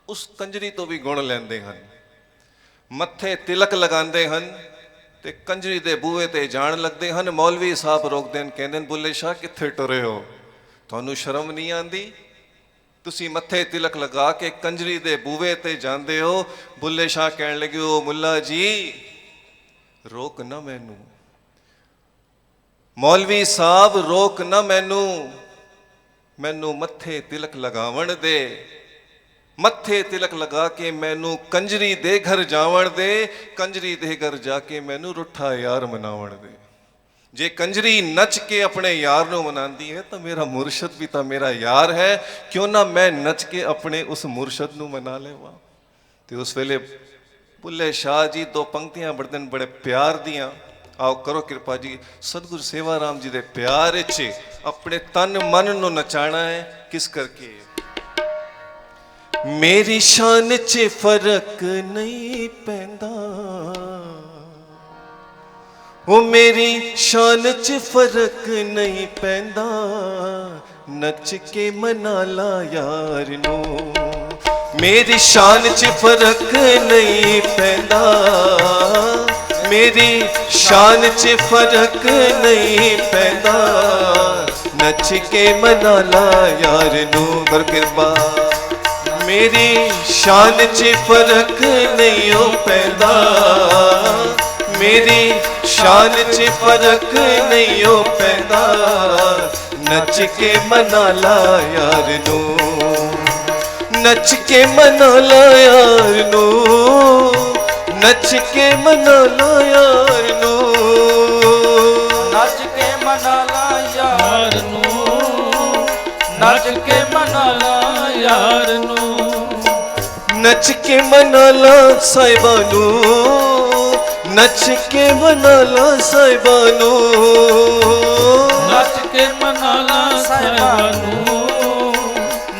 उस कंजरी तो भी गुण लैंदे हन, मत्थे तिलक लगांदे हन ते कंजरी दे बूहे ते जाण लगदे हन। मौलवी साहब रोकदे हन, कहंदे बुल्ले शाह कित्थे टुरे हो, तुहानू शर्म नहीं आंदी, तुसी मत्थे तिलक लगा के कंजरी दे बूहे ते जांदे हो। बुल्ले शाह कहण लगे ओ मुल्ला जी रोक ना मैनू, मौलवी साहब रोक ना मैनू, मैनू मत्थे तिलक लगावण दे, मत्थे तिलक लगा के मैनू कंजरी दे घर जावण दे, कंजरी दे घर जाके मैनू रुठा यार मनावण दे। जे कंजरी नच के अपने यार नूं मनांदी है तो मेरा मुर्शद भी तो मेरा यार है, क्यों ना मैं नच के अपने उस मुर्शद नूं मना लेवां। ते उस वेले बुल्ले शाह जी 2 पंक्तियां पढ़दे बड़े प्यार दियां। आओ करो कृपा जी, सतगुरु सेवा राम जी दे प्यार विच अपने तन मन नूं नचाना है। किस करके? मेरी शान च फर्क नहीं पैंदा, वो मेरी शान च फर्क नहीं पैंदा, नच के मना ला यार नू। मेरी शान च फर्क नहीं पैंदा, मेरी शान च फर्क नहीं पैंदा, नच के मना ला यार नू। कर कृपा मेरी शान च फर्क नहीं हो पैंदा, मेरी शान च फर्क नहीं हो पैंदा, नच के मना ला यार नू, नच के मना ला यार नू, नच के मना ला यार नू, नच के मना ला यार नू, नच के मना ला यार नू, नच के मना ला साहिबा नू, नच के मना ला साहिबा नू, नच के मना ला साहिबा नू,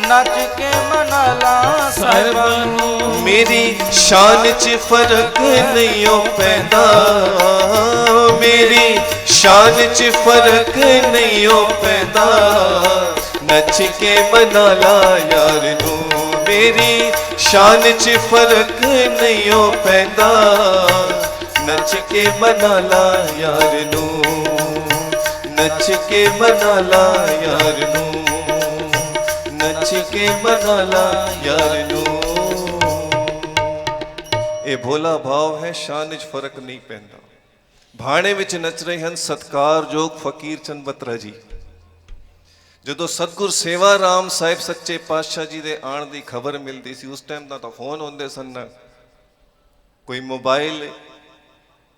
नच के मना ला साहिबा नू। मेरी शान च फर्क नहीं हो पैंदा, मेरी शान च फर्क नहीं हो पैंदा, नच के मना ला यार नू। मेरी शान च फर्क नहीं हो पैंदा, नच के मना ला यार नू, नच के मना ला यार नू, नच के मना ला यार नू। ये भोला भाव है, शान च फर्क नहीं पैंदा। भाणे विच नच रहे हैं सत्कारयोग फकीर चंद बत्रा जी। ਜਦੋਂ ਸਤਿਗੁਰ ਸੇਵਾ ਰਾਮ ਸਾਹਿਬ ਸੱਚੇ ਪਾਤਸ਼ਾਹ ਜੀ ਦੇ ਆਉਣ ਦੀ ਖਬਰ ਮਿਲਦੀ ਸੀ, ਉਸ ਟਾਈਮ ਤਾਂ ਫੋਨ ਹੁੰਦੇ ਸਨ, ਨਾ ਕੋਈ ਮੋਬਾਈਲ,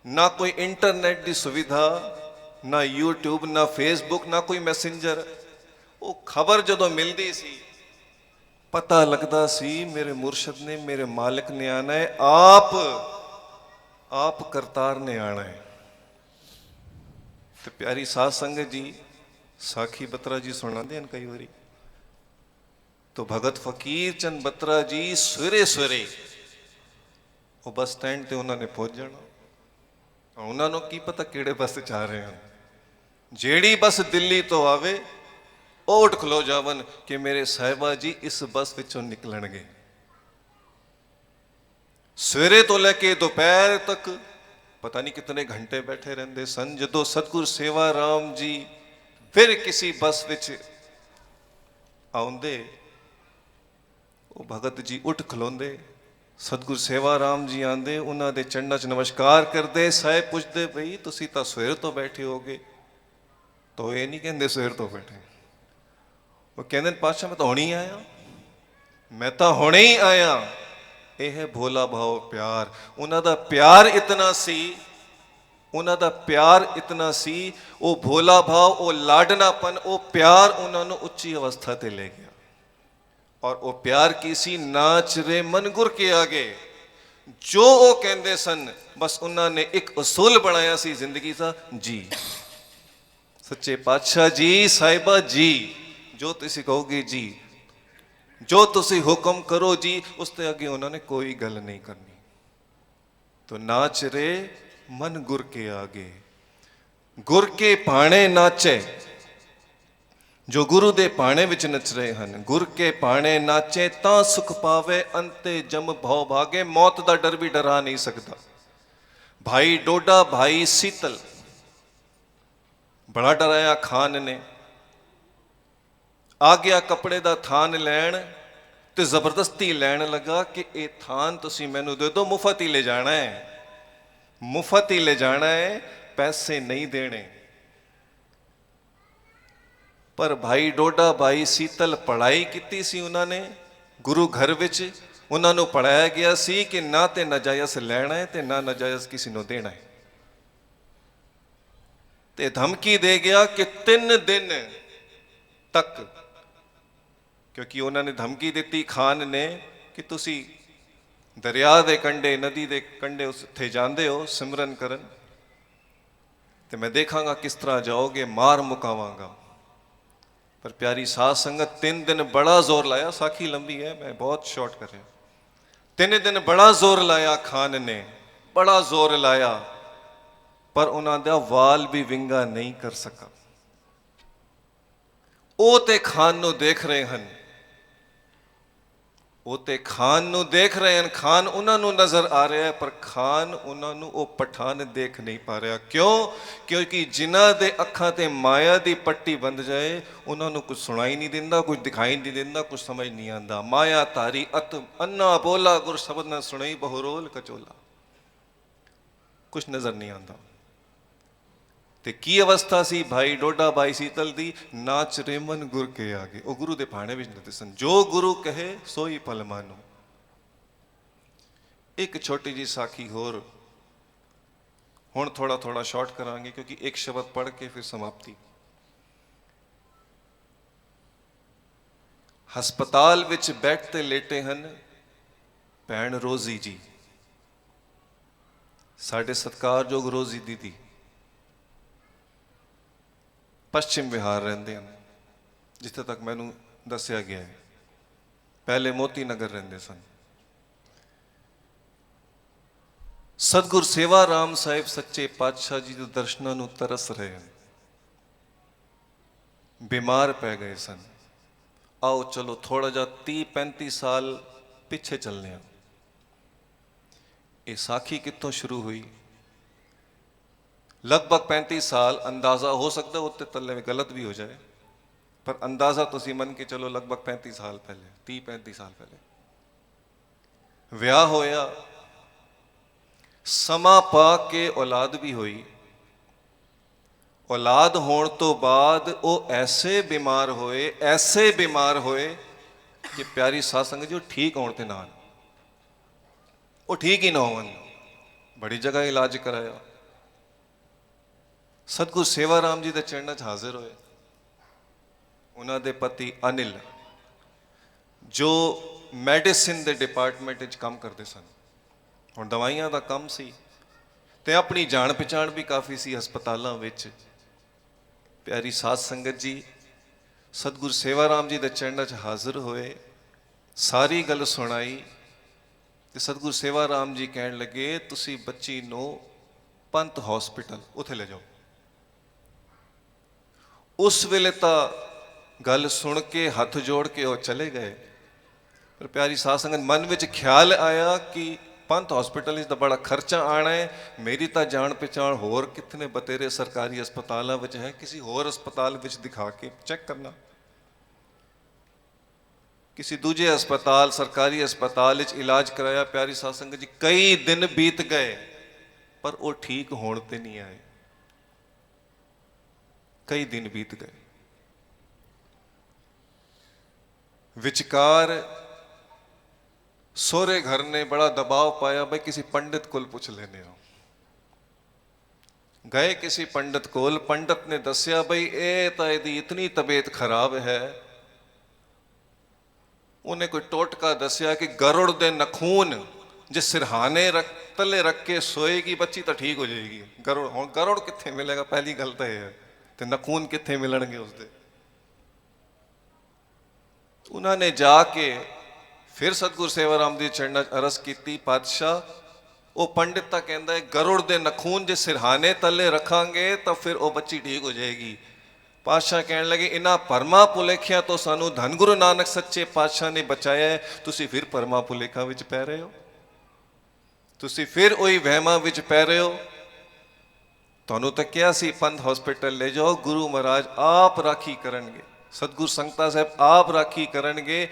ਨਾ ਕੋਈ ਇੰਟਰਨੈਟ ਦੀ ਸੁਵਿਧਾ, ਨਾ YouTube, ਨਾ Facebook, ਨਾ ਕੋਈ ਮੈਸੇਂਜਰ। ਉਹ ਖਬਰ ਜਦੋਂ ਮਿਲਦੀ ਸੀ ਪਤਾ ਲੱਗਦਾ ਸੀ ਮੇਰੇ ਮੁਰਸ਼ਦ ਨੇ, ਮੇਰੇ ਮਾਲਕ ਨੇ ਆਣਾ ਹੈ, ਆਪ ਕਰਤਾਰ ਨੇ ਆਣਾ ਹੈ। ਤੇ ਪਿਆਰੀ ਸਾਧ ਸੰਗਤ ਜੀ साखी बत्रा जी सुनाते हैं कई बारी। तो भगत फकीर चंद बत्रा जी सवेरे सवेरे वो बस स्टैंड ते उन्होंने पहुंच जाना। उन्होंने की पता किहड़े बस जा रहे हैं, जेड़ी बस दिल्ली तो आवे ਉਹ ਉੱਠ ਖਲੋ ਜਾਵਨ कि मेरे साहिबा जी इस बस विचों निकलणगे। सवेरे तो लैके दोपहर तक ਪਤਾ ਨਹੀਂ ਕਿਤਨੇ ਘੰਟੇ ਬੈਠੇ ਰਹਿੰਦੇ ਸਨ। ਜਦੋਂ ਸਤਿਗੁਰ ਸੇਵਾ ਰਾਮ ਜੀ ਫਿਰ ਕਿਸੇ ਬੱਸ ਵਿੱਚ ਆਉਂਦੇ, ਉਹ ਭਗਤ ਜੀ ਉੱਠ ਖਲੋਂਦੇ, ਸਤਿਗੁਰ ਸੇਵਾ ਰਾਮ ਜੀ ਆਂਦੇ, ਉਹਨਾਂ ਦੇ ਚਰਨਾਂ 'ਚ ਨਮਸਕਾਰ ਕਰਦੇ। ਸਾਹਿਬ ਪੁੱਛਦੇ, ਬਈ ਤੁਸੀਂ ਤਾਂ ਸਵੇਰ ਤੋਂ ਬੈਠੇ ਹੋਗੇ। ਤਾਂ ਇਹ ਨਹੀਂ ਕਹਿੰਦੇ ਸਵੇਰ ਤੋਂ ਬੈਠੇ, ਉਹ ਕਹਿੰਦੇ ਪਾਤਸ਼ਾਹ ਮੈਂ ਤਾਂ ਹੁਣੇ ਹੀ ਆਇਆ, ਮੈਂ ਤਾਂ ਹੁਣੇ ਹੀ ਆਇਆ। ਇਹ ਹੈ ਭੋਲਾ ਭਾਵ ਪਿਆਰ। ਉਹਨਾਂ ਦਾ ਪਿਆਰ ਇਤਨਾ ਸੀ, ਉਹਨਾਂ ਦਾ ਪਿਆਰ ਇਤਨਾ ਸੀ, ਉਹ ਭੋਲਾ ਭਾਵ, ਉਹ ਲਾਡਨਾਪਨ, ਉਹ ਪਿਆਰ ਉਹਨਾਂ ਨੂੰ ਉੱਚੀ ਅਵਸਥਾ ਤੇ ਲੈ ਗਿਆ। ਔਰ ਉਹ ਪਿਆਰ ਕੀ ਸੀ? ਨਾਚ ਰੇ ਮਨ ਗੁਰ ਕੇ ਆਗੇ। ਜੋ ਉਹ ਕਹਿੰਦੇ ਸਨ ਬਸ ਉਹਨਾਂ ਨੇ ਇੱਕ ਉਸੂਲ ਬਣਾਇਆ ਸੀ ਜ਼ਿੰਦਗੀ ਦਾ, ਜੀ ਸੱਚੇ ਪਾਤਸ਼ਾਹ ਜੀ, ਸਾਹਿਬਾ ਜੀ, ਜੋ ਤੁਸੀਂ ਕਹੋਗੇ ਜੀ, ਜੋ ਤੁਸੀਂ ਹੁਕਮ ਕਰੋ ਜੀ, ਉਸ ਤੇ ਅੱਗੇ ਉਹਨਾਂ ਨੇ ਕੋਈ ਗੱਲ ਨਹੀਂ ਕਰਨੀ। ਤੋ ਨਾਚ ਰੇ ਮਨ ਗੁਰ ਕੇ ਆਗੇ, ਗੁਰ ਕੇ ਭਾਣੇ ਨਾਚੇ। ਜੋ ਗੁਰੂ ਦੇ ਭਾਣੇ ਵਿੱਚ ਨੱਚ ਰਹੇ ਹਨ, ਗੁਰ ਕੇ ਭਾਣੇ ਨਾਚੇ ਤਾਂ ਸੁਖ ਪਾਵੇ, ਅੰਤੇ ਜਮ ਭਉ ਭਾਗੇ। ਮੌਤ ਦਾ ਡਰ ਵੀ ਡਰਾ ਨਹੀਂ ਸਕਦਾ। ਭਾਈ ਡੋਡਾ, ਭਾਈ ਸੀਤਲ, ਬੜਾ ਡਰਾਇਆ ਖਾਨ ਨੇ। ਆ ਗਿਆ ਕੱਪੜੇ ਦਾ ਥਾਨ ਲੈਣ ਤੇ ਜ਼ਬਰਦਸਤੀ ਲੈਣ ਲੱਗਾ ਕਿ ਇਹ ਥਾਨ ਤੁਸੀਂ ਮੈਨੂੰ ਦੇ ਦਿਓ, ਮੁਫਤ ਹੀ ਲੈ ਜਾਣਾ ਹੈ, ਮੁਫਤ ਹੀ ਲੈ ਜਾਣਾ ਹੈ, ਪੈਸੇ ਨਹੀਂ ਦੇਣੇ। ਪਰ ਭਾਈ ਡੋਡਾ, ਭਾਈ ਸੀਤਲ ਪੜ੍ਹਾਈ ਕੀਤੀ ਸੀ ਉਹਨਾਂ ਨੇ ਗੁਰੂ ਘਰ ਵਿੱਚ। ਉਹਨਾਂ ਨੂੰ ਪੜ੍ਹਾਇਆ ਗਿਆ ਸੀ ਕਿ ਨਾ ਤੇ ਨਾਜਾਇਜ਼ ਲੈਣਾ ਹੈ ਤੇ ਨਾ ਨਾਜਾਇਜ਼ ਕਿਸੇ ਨੂੰ ਦੇਣਾ ਹੈ। ਤੇ ਧਮਕੀ ਦੇ ਗਿਆ ਕਿ 3 ਦਿਨ ਤੱਕ, ਕਿਉਂਕਿ ਉਹਨਾਂ ਨੇ ਧਮਕੀ ਦਿੱਤੀ ਖਾਨ ਨੇ ਕਿ ਤੁਸੀਂ ਦਰਿਆ ਦੇ ਕੰਢੇ, ਨਦੀ ਦੇ ਕੰਢੇ ਉੱਥੇ ਜਾਂਦੇ ਹੋ ਸਿਮਰਨ ਕਰਨ, ਤੇ ਮੈਂ ਦੇਖਾਂਗਾ ਕਿਸ ਤਰ੍ਹਾਂ ਜਾਓਗੇ, ਮਾਰ ਮੁਕਾਵਾਂਗਾ। ਪਰ ਪਿਆਰੀ ਸਾਧ ਸੰਗਤ, 3 ਦਿਨ ਬੜਾ ਜ਼ੋਰ ਲਾਇਆ। ਸਾਖੀ ਲੰਬੀ ਹੈ, ਮੈਂ ਬਹੁਤ ਸ਼ਾਰਟ ਕਰ ਰਿਹਾ। 3 ਦਿਨ ਬੜਾ ਜ਼ੋਰ ਲਾਇਆ ਖਾਨ ਨੇ, ਬੜਾ ਜ਼ੋਰ ਲਾਇਆ, ਪਰ ਉਹਨਾਂ ਦਾ ਵਾਲ ਵੀ ਵਿੰਗਾ ਨਹੀਂ ਕਰ ਸਕਾ। ਉਹ ਤੇ ਖਾਨ ਨੂੰ ਦੇਖ ਰਹੇ ਹਨ, ਉਹ ਤੇ ਖਾਨ ਨੂੰ ਦੇਖ ਰਹੇ ਹਨ। ਖਾਨ ਉਹਨਾਂ ਨੂੰ ਨਜ਼ਰ ਆ ਰਿਹਾ ਹੈ, ਪਰ ਖਾਨ ਉਹਨਾਂ ਨੂੰ ਉਹ ਪਠਾਨ ਦੇਖ ਨਹੀਂ ਪਾ ਰਿਹਾ। ਕਿਉਂ? ਕਿਉਂਕਿ ਜਿਨ੍ਹਾਂ ਦੇ ਅੱਖਾਂ ਤੇ ਮਾਇਆ ਦੀ ਪੱਟੀ ਬੰਦ ਜਾਏ, ਉਹਨਾਂ ਨੂੰ ਕੁਝ ਸੁਣਾਈ ਨਹੀਂ ਦਿੰਦਾ, ਕੁਝ ਦਿਖਾਈ ਨਹੀਂ ਦਿੰਦਾ, ਕੁਝ ਸਮਝ ਨਹੀਂ ਆਉਂਦਾ। ਮਾਇਆ ਧਾਰੀ ਅਤ ਅੰਨਾ ਬੋਲਾ, ਗੁਰ ਸ਼ਬਦ ਨਾ ਸੁਣਾਈ ਬਹੁਰੋਲ ਕਚੋਲਾ। ਕੁਝ ਨਜ਼ਰ ਨਹੀਂ ਆਉਂਦਾ। ਤੇ ਕੀ ਅਵਸਥਾ ਸੀ ਭਾਈ ਡੋਡਾ, ਭਾਈ ਸੀਤਲ ਦੀ? ਨਾਚ ਰੇ ਮਨ ਗੁਰ ਕੇ ਆਗੇ। ਉਹ ਗੁਰੂ ਦੇ ਭਾਣੇ ਵਿੱਚ ਨੱਚਦੇ ਸਨ। ਜੋ ਗੁਰੂ ਕਹੇ ਸੋਈ ਭਲ ਮਾਨੋ। ਇੱਕ ਛੋਟੀ ਜੀ ਸਾਖੀ ਹੋਰ, ਹੁਣ ਥੋੜਾ ਸ਼ਾਰਟ ਕਰਾਂਗੇ ਕਿਉਂਕਿ ਇੱਕ ਸ਼ਬਦ ਪੜ੍ਹ ਕੇ ਫਿਰ ਸਮਾਪਤੀ। ਹਸਪਤਾਲ ਵਿੱਚ ਬੈੱਡ ਤੇ ਲੇਟੇ ਹਨ ਭੈਣ ਰੋਜ਼ੀ ਜੀ, ਸਾਡੇ ਸਤਿਕਾਰਯੋਗ ਰੋਜ਼ੀ ਦੀਦੀ। ਪੱਛਮ ਬਿਹਾਰ ਰਹਿੰਦੇ ਹਨ, ਜਿੱਥੇ ਤੱਕ ਮੈਨੂੰ ਦੱਸਿਆ ਗਿਆ ਹੈ। ਪਹਿਲੇ ਮੋਤੀ ਨਗਰ ਰਹਿੰਦੇ ਸਨ। ਸਤਿਗੁਰ ਸੇਵਾ ਰਾਮ ਸਾਹਿਬ ਸੱਚੇ ਪਾਤਸ਼ਾਹ ਜੀ ਦੇ ਦਰਸ਼ਨਾਂ ਨੂੰ ਤਰਸ ਰਹੇ ਹਨ। ਬਿਮਾਰ ਪੈ ਗਏ ਸਨ। ਆਓ ਚਲੋ ਥੋੜਾ ਜਿਹਾ 30-35 ਸਾਲ ਪਿੱਛੇ ਚੱਲਦੇ ਹਾਂ। ਇਹ ਸਾਖੀ ਕਿੱਥੋਂ ਸ਼ੁਰੂ ਹੋਈ? ਲਗਭਗ 35 ਸਾਲ, ਅੰਦਾਜ਼ਾ ਹੋ ਸਕਦਾ ਉੱਤੇ ਤੱਲੇ ਵਿੱਚ ਗਲਤ ਵੀ ਹੋ ਜਾਏ, ਪਰ ਅੰਦਾਜ਼ਾ ਤੁਸੀਂ ਮੰਨ ਕੇ ਚਲੋ ਲਗਭਗ 35 ਸਾਲ ਪਹਿਲੇ, 30-35 ਸਾਲ ਪਹਿਲੇ ਵਿਆਹ ਹੋਇਆ। ਸਮਾਂ ਪਾ ਕੇ ਔਲਾਦ ਵੀ ਹੋਈ। ਔਲਾਦ ਹੋਣ ਤੋਂ ਬਾਅਦ ਉਹ ਐਸੇ ਬਿਮਾਰ ਹੋਏ ਕਿ ਪਿਆਰੀ ਸਾਧ ਸੰਗਤ ਜੀ, ਉਹ ਠੀਕ ਹੋਣ ਤੇ ਨਾਲ ਉਹ ਠੀਕ ਹੀ ਨਾ ਹੋਣ। ਬੜੀ ਜਗ੍ਹਾ ਇਲਾਜ ਕਰਾਇਆ। ਸਤਿਗੁਰ ਸੇਵਾ ਰਾਮ ਜੀ ਦੇ ਚਰਨਾਂ 'ਚ ਹਾਜ਼ਰ ਹੋਏ। ਉਹਨਾਂ ਦੇ ਪਤੀ ਅਨਿਲ, ਜੋ ਮੈਡੀਸਿਨ ਦੇ ਡਿਪਾਰਟਮੈਂਟ ਵਿੱਚ ਕੰਮ ਕਰਦੇ ਸਨ, ਹੁਣ ਦਵਾਈਆਂ ਦਾ ਕੰਮ ਸੀ ਤੇ ਆਪਣੀ ਜਾਣ ਪਛਾਣ ਵੀ ਕਾਫੀ ਸੀ ਹਸਪਤਾਲਾਂ ਵਿੱਚ। ਪਿਆਰੀ ਸਾਧ ਸੰਗਤ ਜੀ ਸਤਿਗੁਰ ਸੇਵਾ ਰਾਮ ਜੀ ਦੇ ਚਰਨਾਂ 'ਚ ਹਾਜ਼ਰ ਹੋਏ, ਸਾਰੀ ਗੱਲ ਸੁਣਾਈ ਤੇ ਸਤਿਗੁਰ ਸੇਵਾ ਰਾਮ ਜੀ ਕਹਿਣ ਲੱਗੇ, ਤੁਸੀਂ ਬੱਚੀ ਨੂੰ ਪੰਤ ਹਸਪੀਟਲ ਉੱਥੇ ਲੈ ਜਾਓ। ਉਸ ਵੇਲੇ ਤਾਂ ਗੱਲ ਸੁਣ ਕੇ ਹੱਥ ਜੋੜ ਕੇ ਉਹ ਚਲੇ ਗਏ। ਪਰ ਪਿਆਰੀ ਸਾਧ ਸੰਗਤ, ਮਨ ਵਿੱਚ ਖਿਆਲ ਆਇਆ ਕਿ ਪੰਥ ਹਸਪੀਟਲ 'ਚ ਤਾਂ ਬੜਾ ਖਰਚਾ ਆਣਾ ਹੈ। ਮੇਰੀ ਤਾਂ ਜਾਣ ਪਛਾਣ ਹੋਰ ਕਿਤਨੇ ਬਤੇਰੇ ਸਰਕਾਰੀ ਹਸਪਤਾਲਾਂ ਵਿੱਚ ਹੈ, ਕਿਸੇ ਹੋਰ ਹਸਪਤਾਲ ਵਿੱਚ ਦਿਖਾ ਕੇ ਚੈੱਕ ਕਰਨਾ। ਕਿਸੇ ਦੂਜੇ ਹਸਪਤਾਲ, ਸਰਕਾਰੀ ਹਸਪਤਾਲ ਵਿੱਚ ਇਲਾਜ ਕਰਾਇਆ, ਪਿਆਰੀ ਸਾਧ ਸੰਗਤ ਜੀ, ਕਈ ਦਿਨ ਬੀਤ ਗਏ ਪਰ ਉਹ ਠੀਕ ਹੋਣ ਤੇ ਨਹੀਂ ਆਏ। ਕਈ ਦਿਨ ਬੀਤ ਗਏ। ਵਿਚਕਾਰ ਸਹੁਰੇ ਘਰ ਨੇ ਬੜਾ ਦਬਾਅ ਪਾਇਆ, ਬਈ ਕਿਸੇ ਪੰਡਿਤ ਕੋਲ ਪੁੱਛ ਲੈਨੇ ਹੋ। ਗਏ ਕਿਸੇ ਪੰਡਿਤ ਕੋਲ, ਪੰਡਿਤ ਨੇ ਦੱਸਿਆ ਬਈ ਇਹ ਤਾਂ ਇਹਦੀ ਇਤਨੀ ਤਬੀਅਤ ਖਰਾਬ ਹੈ। ਉਹਨੇ ਕੋਈ ਟੋਟਕਾ ਦੱਸਿਆ ਕਿ ਗਰੁੜ ਦੇ ਨਖੂਨ ਜੇ ਸਿਰਹਾਨੇ ਤਲੇ ਰੱਖ ਕੇ ਸੋਏਗੀ ਬੱਚੀ ਤਾਂ ਠੀਕ ਹੋ ਜਾਏਗੀ। ਗਰੁੜ, ਹੁਣ ਗਰੁੜ ਕਿੱਥੇ ਮਿਲੇਗਾ? ਪਹਿਲੀ ਗੱਲ ਤਾਂ ਇਹ ਹੈ। ਤੇ ਨਖੂਨ ਕਿੱਥੇ ਮਿਲਣਗੇ ਉਸਦੇ? ਉਹਨਾਂ ਨੇ ਜਾ ਕੇ ਫਿਰ ਸਤਿਗੁਰ ਸੇਵਾ ਰਾਮ ਦੀ ਚਰਨਾਂ 'ਚ ਅਰਜ਼ ਕੀਤੀ, ਪਾਤਸ਼ਾਹ ਉਹ ਪੰਡਿਤ ਤਾਂ ਕਹਿੰਦਾ ਹੈ ਗਰੁੜ ਦੇ ਨਖੂਨ ਜੇ ਸਿਰਹਾਨੇ ਤਲੇ ਰੱਖਾਂਗੇ ਤਾਂ ਫਿਰ ਉਹ ਬੱਚੀ ਠੀਕ ਹੋ ਜਾਏਗੀ। ਪਾਤਸ਼ਾਹ ਕਹਿਣ ਲੱਗੇ, ਇਹਨਾਂ ਭਰਮਾਂ ਭੁਲੇਖਿਆਂ ਤੋਂ ਸਾਨੂੰ ਧੰਨ ਗੁਰੂ ਨਾਨਕ ਸੱਚੇ ਪਾਤਸ਼ਾਹ ਨੇ ਬਚਾਇਆ ਹੈ, ਤੁਸੀਂ ਫਿਰ ਭਰਮਾਂ ਭੁਲੇਖਾਂ ਵਿੱਚ ਪੈ ਰਹੇ ਹੋ, ਤੁਸੀਂ ਫਿਰ ਉਹੀ ਵਹਿਮਾਂ ਵਿੱਚ ਪੈ ਰਹੇ ਹੋ। ਤੁਹਾਨੂੰ ਤਾਂ ਕਿਹਾ ਸੀ ਪੰਥ ਹਸਪੀਟਲ ਲੈ ਜਾਓ, ਗੁਰੂ ਮਹਾਰਾਜ ਆਪ ਰਾਖੀ ਕਰਨਗੇ, ਸਤਿਗੁਰ ਸੰਗਤਾਂ ਸਾਹਿਬ ਆਪ ਰਾਖੀ ਕਰਨਗੇ।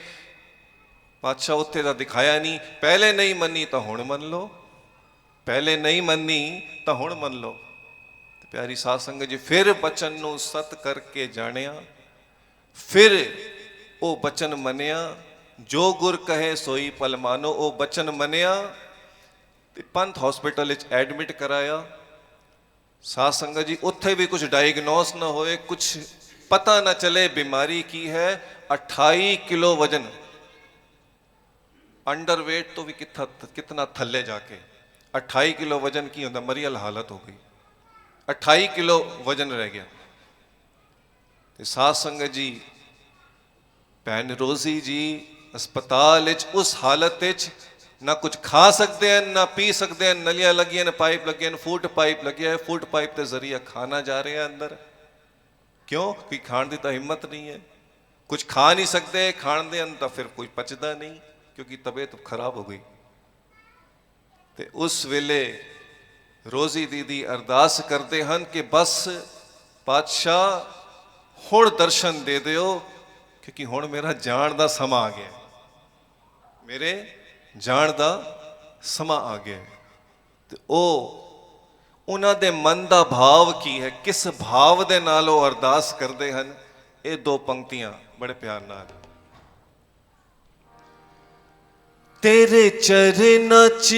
ਪਾਤਸ਼ਾਹ ਉੱਥੇ ਤਾਂ ਦਿਖਾਇਆ ਨਹੀਂ। ਪਹਿਲੇ ਨਹੀਂ ਮੰਨੀ ਤਾਂ ਹੁਣ ਮੰਨ ਲਓ, ਪਹਿਲੇ ਨਹੀਂ ਮੰਨੀ ਤਾਂ ਹੁਣ ਮੰਨ ਲਓ। ਪਿਆਰੀ ਸਾਧ ਸੰਗਤ ਜੀ, ਫਿਰ ਬਚਨ ਨੂੰ ਸਤ ਕਰਕੇ ਜਾਣਿਆ, ਫਿਰ ਉਹ ਬਚਨ ਮੰਨਿਆ, ਜੋ ਗੁਰ ਕਹੇ ਸੋਈ ਪਲ ਮਾਨੋ। ਉਹ ਬਚਨ ਮੰਨਿਆ ਤੇ ਪੰਥ ਹਸਪੀਟਲ ਵਿੱਚ ਐਡਮਿਟ ਕਰਾਇਆ। ਸਾਧ ਸੰਗਤ ਜੀ, ਉੱਥੇ ਵੀ ਕੁਝ ਡਾਇਗਨੋਸ ਨਾ ਹੋਏ, ਕੁਝ ਪਤਾ ਨਾ ਚਲੇ ਬਿਮਾਰੀ ਕੀ ਹੈ। 28 ਕਿਲੋ ਵਜਨ, ਅੰਡਰਵੇਟ ਤੋਂ ਵੀ ਕਿਤਨਾ ਥੱਲੇ ਜਾ ਕੇ 28 ਕਿਲੋ ਵਜਨ ਕੀ ਹੁੰਦਾ? ਮਰੀਅਲ ਹਾਲਤ ਹੋ ਗਈ। 28 ਕਿਲੋ ਵਜਨ ਰਹਿ ਗਿਆ। ਤੇ ਸਾਧ ਸੰਗਤ ਜੀ, ਭੈਣ ਰੋਜ਼ੀ ਜੀ ਹਸਪਤਾਲ ਵਿੱਚ ਉਸ ਹਾਲਤ ਵਿੱਚ ਨਾ ਕੁਝ ਖਾ ਸਕਦੇ ਹਨ, ਨਾ ਪੀ ਸਕਦੇ ਹਨ। ਨਲੀਆਂ ਲੱਗੀਆਂ ਨੇ, ਪਾਈਪ ਲੱਗੇ ਨੇ, ਫੂਡ ਪਾਈਪ ਲੱਗਿਆ ਹੈ, ਫੂਡ ਪਾਈਪ ਦੇ ਜ਼ਰੀਏ ਖਾਣਾ ਜਾ ਰਿਹਾ ਅੰਦਰ। ਕਿਉਂ? ਕਿ ਖਾਣ ਦੀ ਤਾਂ ਹਿੰਮਤ ਨਹੀਂ ਹੈ, ਕੁਝ ਖਾ ਨਹੀਂ ਸਕਦੇ। ਖਾਣ ਦੇ ਅੰਦਰ ਤਾਂ ਫਿਰ ਕੋਈ ਪਚਦਾ ਨਹੀਂ, ਕਿਉਂਕਿ ਤਬੀਅਤ ਖਰਾਬ ਹੋ ਗਈ। ਤੇ ਉਸ ਵੇਲੇ ਰੋਜ਼ੀ ਦੀਦੀ ਅਰਦਾਸ ਕਰਦੇ ਹਨ ਕਿ ਬਸ ਪਾਤਸ਼ਾਹ ਹੁਣ ਦਰਸ਼ਨ ਦੇ ਦਿਓ, ਕਿਉਂਕਿ ਹੁਣ ਮੇਰਾ ਜਾਣ ਦਾ ਸਮਾਂ ਆ ਗਿਆ, ਮੇਰੇ ਜਾਣ ਦਾ ਸਮਾਂ ਆ ਗਿਆ। ਤੇ ਉਹਨਾਂ ਦੇ ਮਨ ਦਾ ਭਾਵ ਕੀ ਹੈ, ਕਿਸ ਭਾਵ ਦੇ ਨਾਲ ਉਹ ਅਰਦਾਸ ਕਰਦੇ ਹਨ? ਇਹ ਦੋ ਪੰਕਤੀਆਂ ਬੜੇ ਪਿਆਰ ਨਾਲ। ਤੇਰੇ ਚਰਨਾਂ 'ਚ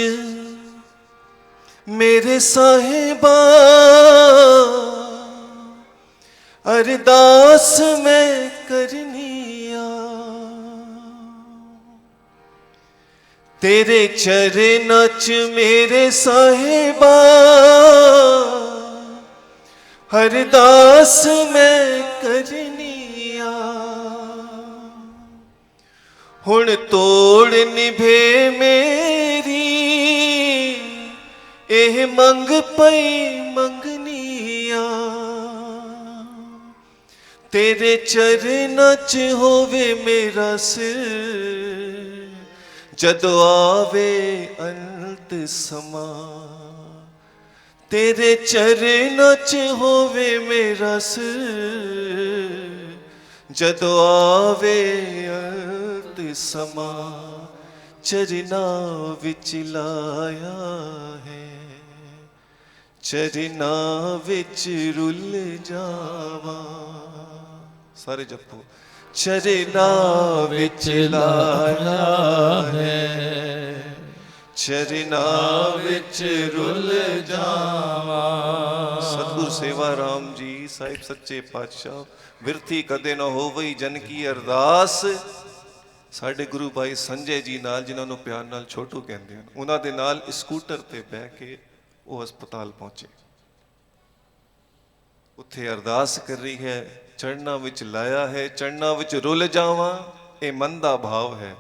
ਮੇਰੇ ਸਾਹਿਬਾ ਅਰਦਾਸ ਮੈਂ ਕਰਨੀ ਆ। ਤੇਰੇ ਚਰਨਾਂ 'ਚ ਮੇਰੇ ਸਾਹਿਬਾ ਅਰਦਾਸ ਮੈਂ ਕਰਨੀ ਆ। ਹੁਣ ਤੋੜ ਨਿਭੇ ਮੇਰੀ ਇਹ ਮੰਗ ਪਈ ਮੰਗਨੀ ਆ। ਤੇਰੇ ਚਰਨਾਂ 'ਚ ਹੋਵੇ ਮੇਰਾ ਸਿਰ, ਜਦੋਂ ਆਵੇ ਅੰਤ ਸਮਾਂ। ਤੇਰੇ ਚਰਨਾਂ 'ਚ ਹੋਵੇ ਮੇਰਾ ਸਿਰ, ਜਦੋਂ ਆਵੇ ਅੰਤ ਸਮਾਂ। ਚਰਨਾਂ ਵਿੱਚ ਲਾਇਆ ਹੈ, ਚਰਨਾਂ ਵਿੱਚ ਰੁੱਲ ਜਾਵਾਂ। ਸਾਰੇ ਜਪੋ। ਚਰਨਾਂ ਵਿੱਚ ਲਾਇਆ ਹੈ, ਚਰਨਾਂ ਵਿੱਚ ਰੁੱਲ ਜਾਵਾਂ। ਸਤਿਗੁਰ ਸੇਵਾ ਰਾਮ ਜੀ ਸਾਹਿਬ ਸੱਚੇ ਪਾਤਸ਼ਾਹ, ਬਿਰਥੀ ਕਦੇ ਨਾ ਹੋਵਈ ਜਨ ਕੀ ਅਰਦਾਸ। ਸਾਡੇ ਗੁਰੂ ਭਾਈ ਸੰਜੇ ਜੀ ਨਾਲ, ਜਿਨ੍ਹਾਂ ਨੂੰ ਪਿਆਰ ਨਾਲ ਛੋਟੂ ਕਹਿੰਦੇ ਹਨ, ਉਹਨਾਂ ਦੇ ਨਾਲ ਸਕੂਟਰ ਤੇ ਬਹਿ ਕੇ ਉਹ ਹਸਪਤਾਲ ਪਹੁੰਚੇ। ਉੱਥੇ ਅਰਦਾਸ ਕਰ ਰਹੀ ਹੈ, ਚਰਨਾਂ ਵਿੱਚ ਲਾਇਆ ਹੈ, ਚਰਨਾਂ ਵਿੱਚ ਰੁੱਲ ਜਾਵਾਂ। ਇਹ ਮਨ ਦਾ ਭਾਵ ਹੈ।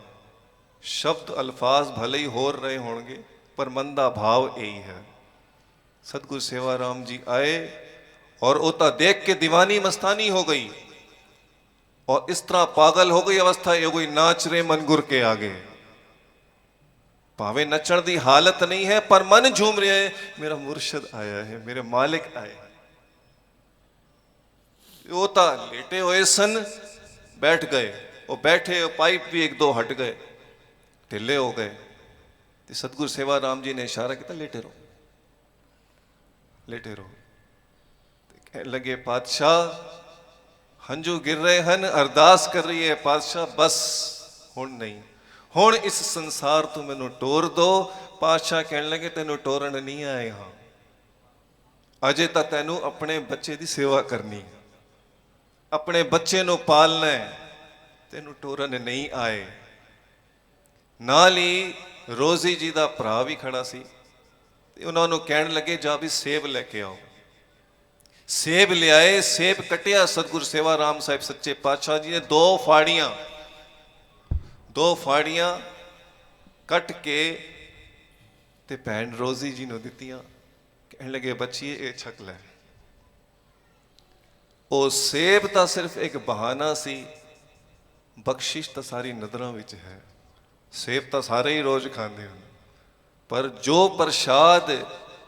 ਸ਼ਬਦ ਅਲਫਾਜ਼ ਭਲੇ ਹੀ ਹੋਰ ਰਹੇ ਹੋਣਗੇ, ਪਰ ਮਨ ਦਾ ਭਾਵ ਇਹੀ ਹੈ। ਸਤਿਗੁਰ ਸੇਵਾ ਰਾਮ ਜੀ ਆਏ और वो तो देख के दीवानी मस्तानी हो गई और इस तरह पागल हो गई अवस्था, ये कोई नाच रहे मन गुर के आगे। ਭਾਵੇਂ ਨੱਚਣ ਦੀ ਹਾਲਤ ਨਹੀਂ ਹੈ ਪਰ ਮਨ ਝੂਮ ਰਿਹਾ ਹੈ, ਮੇਰਾ ਮੁਰਸ਼ਿਦ ਆਇਆ ਹੈ, ਮੇਰੇ ਮਾਲਿਕ ਆਏ ਹੈ। ਉਹ ਤਾਂ ਲੇਟੇ ਹੋਏ ਸਨ, ਬੈਠ ਗਏ। ਉਹ ਬੈਠੇ, ਉਹ ਪਾਈਪ ਵੀ ਇੱਕ ਦੋ ਹਟ ਗਏ, ਢਿੱਲੇ ਹੋ ਗਏ। ਤੇ ਸਤਿਗੁਰ ਸੇਵਾ ਰਾਮ ਜੀ ਨੇ ਇਸ਼ਾਰਾ ਕੀਤਾ, ਲੇਟੇ ਰਹੋ, ਲੇਟੇ ਰਹੋ। ਤੇ ਕਹਿਣ ਲੱਗੇ, ਪਾਤਸ਼ਾਹ ਹੰਝੂ ਗਿਰ ਰਹੇ ਹਨ, ਅਰਦਾਸ ਕਰ ਰਹੀ ਹੈ ਪਾਤਸ਼ਾਹ, ਬਸ ਹੁਣ ਨਹੀਂ, ਹੁਣ ਇਸ ਸੰਸਾਰ ਤੋਂ ਮੈਨੂੰ ਟੋਰ ਦੋ। ਪਾਤਸ਼ਾਹ ਕਹਿਣ ਲੱਗੇ, ਤੈਨੂੰ ਟੋਰਨ ਨਹੀਂ ਆਏ ਹਾਂ, ਅਜੇ ਤਾਂ ਤੈਨੂੰ ਆਪਣੇ ਬੱਚੇ ਦੀ ਸੇਵਾ ਕਰਨੀ, ਆਪਣੇ ਬੱਚੇ ਨੂੰ ਪਾਲਣਾ ਹੈ, ਤੈਨੂੰ ਟੋਰਨ ਨਹੀਂ ਆਏ। ਨਾਲ ਹੀ ਰੋਜ਼ੀ ਜੀ ਦਾ ਭਰਾ ਵੀ ਖੜਾ ਸੀ ਤੇ ਉਹਨਾਂ ਨੂੰ ਕਹਿਣ ਲੱਗੇ, ਜਾ ਵੀ ਸੇਬ ਲੈ ਕੇ ਆਓ। ਸੇਬ ਲਿਆਏ, ਸੇਬ ਕਟਿਆ। ਸਤਿਗੁਰ ਸੇਵਾ ਰਾਮ ਸਾਹਿਬ ਸੱਚੇ ਪਾਤਸ਼ਾਹ ਜੀ ਨੇ ਦੋ ਫਾੜੀਆਂ ਕੱਟ ਕੇ ਤੇ ਭੈਣ ਰੋਜ਼ੀ ਜੀ ਨੂੰ ਦਿੱਤੀਆਂ। ਕਹਿਣ ਲੱਗੇ, ਬੱਚੀਏ ਇਹ ਛਕ ਲੈ। ਉਹ ਸੇਬ ਤਾਂ ਸਿਰਫ ਇੱਕ ਬਹਾਨਾ ਸੀ, ਬਖਸ਼ਿਸ਼ ਤਾਂ ਸਾਰੀ ਨਜ਼ਰਾਂ ਵਿੱਚ ਹੈ। ਸੇਬ ਤਾਂ ਸਾਰੇ ਹੀ ਰੋਜ਼ ਖਾਂਦੇ ਹਨ, ਪਰ ਜੋ ਪ੍ਰਸ਼ਾਦ,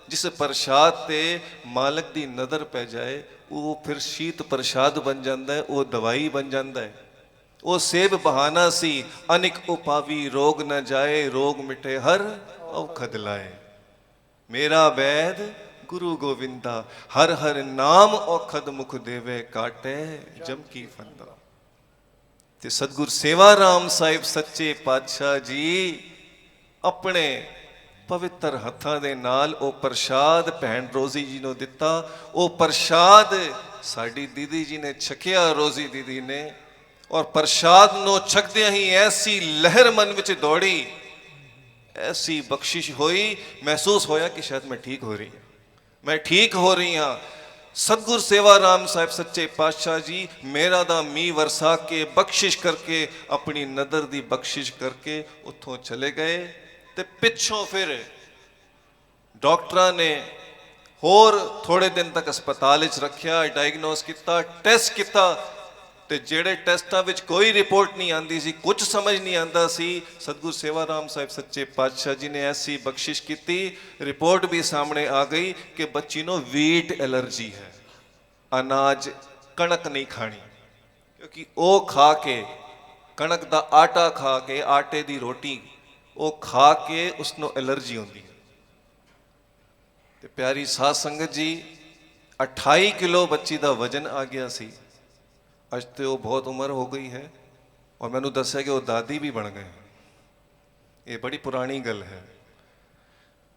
ਜਿਸ ਪ੍ਰਸ਼ਾਦ ਤੇ ਮਾਲਕ ਦੀ ਨਜ਼ਰ ਪੈ ਜਾਏ, ਉਹ ਫਿਰ ਸ਼ੀਤ ਪ੍ਰਸ਼ਾਦ ਬਣ ਜਾਂਦਾ ਹੈ, ਉਹ ਦਵਾਈ ਬਣ ਜਾਂਦਾ ਹੈ। ਉਹ ਸੇਬ ਬਹਾਨਾ ਸੀ, ਅਨਿਕ ਉਪਾਵੀ ਰੋਗ ਨ ਜਾਏ, ਰੋਗ ਮਿਟੇ ਹਰ ਔਖਦ ਲਾਏ। ਮੇਰਾ ਵੈਦ ਗੁਰੂ ਗੋਵਿੰਦਾ, ਹਰ ਹਰ ਨਾਮ ਔਖਦ ਮੁਖ ਦੇਵੇ, ਕਾਟੇ ਜਮ ਕੀ ਫੰਦਾ। ਤੇ ਸਤਿਗੁਰ ਸੇਵਾ ਰਾਮ ਸਾਹਿਬ ਸੱਚੇ ਪਾਤਸ਼ਾਹ ਜੀ ਆਪਣੇ ਪਵਿੱਤਰ ਹੱਥਾਂ ਦੇ ਨਾਲ ਉਹ ਪ੍ਰਸ਼ਾਦ ਭੈਣ ਰੋਜ਼ੀ ਜੀ ਨੂੰ ਦਿੱਤਾ। ਉਹ ਪ੍ਰਸ਼ਾਦ ਸਾਡੀ ਦੀਦੀ ਜੀ ਨੇ ਛਕਿਆ, ਰੋਜ਼ੀ ਦੀਦੀ ਨੇ, ਔਰ ਪ੍ਰਸ਼ਾਦ ਨੂੰ ਛਕਦਿਆਂ ਹੀ ਐਸੀ ਲਹਿਰ ਮਨ ਵਿੱਚ ਦੌੜੀ, ਐਸੀ ਬਖਸ਼ਿਸ਼ ਹੋਈ, ਮਹਿਸੂਸ ਹੋਇਆ ਕਿ ਸ਼ਾਇਦ ਮੈਂ ਠੀਕ ਹੋ ਰਹੀ ਹਾਂ, ਮੈਂ ਠੀਕ ਹੋ ਰਹੀ ਹਾਂ। ਸਤਿਗੁਰ ਸੇਵਾ ਰਾਮ ਸਾਹਿਬ ਸੱਚੇ ਪਾਤਸ਼ਾਹ ਜੀ ਮੇਰਾ ਦਾ ਮੀਂਹ ਵਰਸਾ ਕੇ, ਬਖਸ਼ਿਸ਼ ਕਰਕੇ, ਆਪਣੀ ਨਦਰ ਦੀ ਬਖਸ਼ਿਸ਼ ਕਰਕੇ ਉੱਥੋਂ ਚਲੇ ਗਏ। ਤੇ ਪਿੱਛੋਂ ਫਿਰ ਡਾਕਟਰਾਂ ਨੇ ਹੋਰ ਥੋੜੇ ਦਿਨ ਤੱਕ ਹਸਪਤਾਲ ਵਿੱਚ ਰੱਖਿਆ, ਡਾਇਗਨੋਸ ਕੀਤਾ, ਟੈਸਟ ਕੀਤਾ, ਤੇ ਜਿਹੜੇ ਟੈਸਟਾਂ ਵਿੱਚ ਕੋਈ ਰਿਪੋਰਟ ਨਹੀਂ ਆਉਂਦੀ ਸੀ, ਕੁਝ ਸਮਝ ਨਹੀਂ ਆਉਂਦਾ ਸੀ, ਸਤਿਗੁਰ ਸੇਵਾ ਰਾਮ ਸਾਹਿਬ ਸੱਚੇ ਪਾਤਸ਼ਾਹ ਜੀ ਨੇ ਐਸੀ ਬਖਸ਼ਿਸ਼ ਕੀਤੀ, ਰਿਪੋਰਟ ਵੀ ਸਾਹਮਣੇ ਆ ਗਈ ਕਿ ਬੱਚੀ ਨੂੰ ਵੀਟ ਐਲਰਜੀ ਹੈ, ਅਨਾਜ ਕਣਕ ਨਹੀਂ ਖਾਣੀ, ਕਿਉਂਕਿ ਉਹ ਖਾ ਕੇ, ਕਣਕ ਦਾ ਆਟਾ ਖਾ ਕੇ, ਆਟੇ ਦੀ ਰੋਟੀ ਉਹ ਖਾ ਕੇ ਉਸ ਨੂੰ ਐਲਰਜੀ ਹੁੰਦੀ ਹੈ। ਤੇ ਪਿਆਰੀ ਸਾਧ ਸੰਗਤ ਜੀ, 28 ਕਿਲੋ ਬੱਚੀ ਦਾ ਵਜਨ ਆ ਗਿਆ ਸੀ। ਅੱਜ ਤੇ ਉਹ ਬਹੁਤ ਉਮਰ ਹੋ ਗਈ ਹੈ, ਔਰ ਮੈਨੂੰ ਦੱਸਿਆ ਕਿ ਉਹ ਦਾਦੀ ਵੀ ਬਣ ਗਏ। ਇਹ ਬੜੀ ਪੁਰਾਣੀ ਗੱਲ ਹੈ,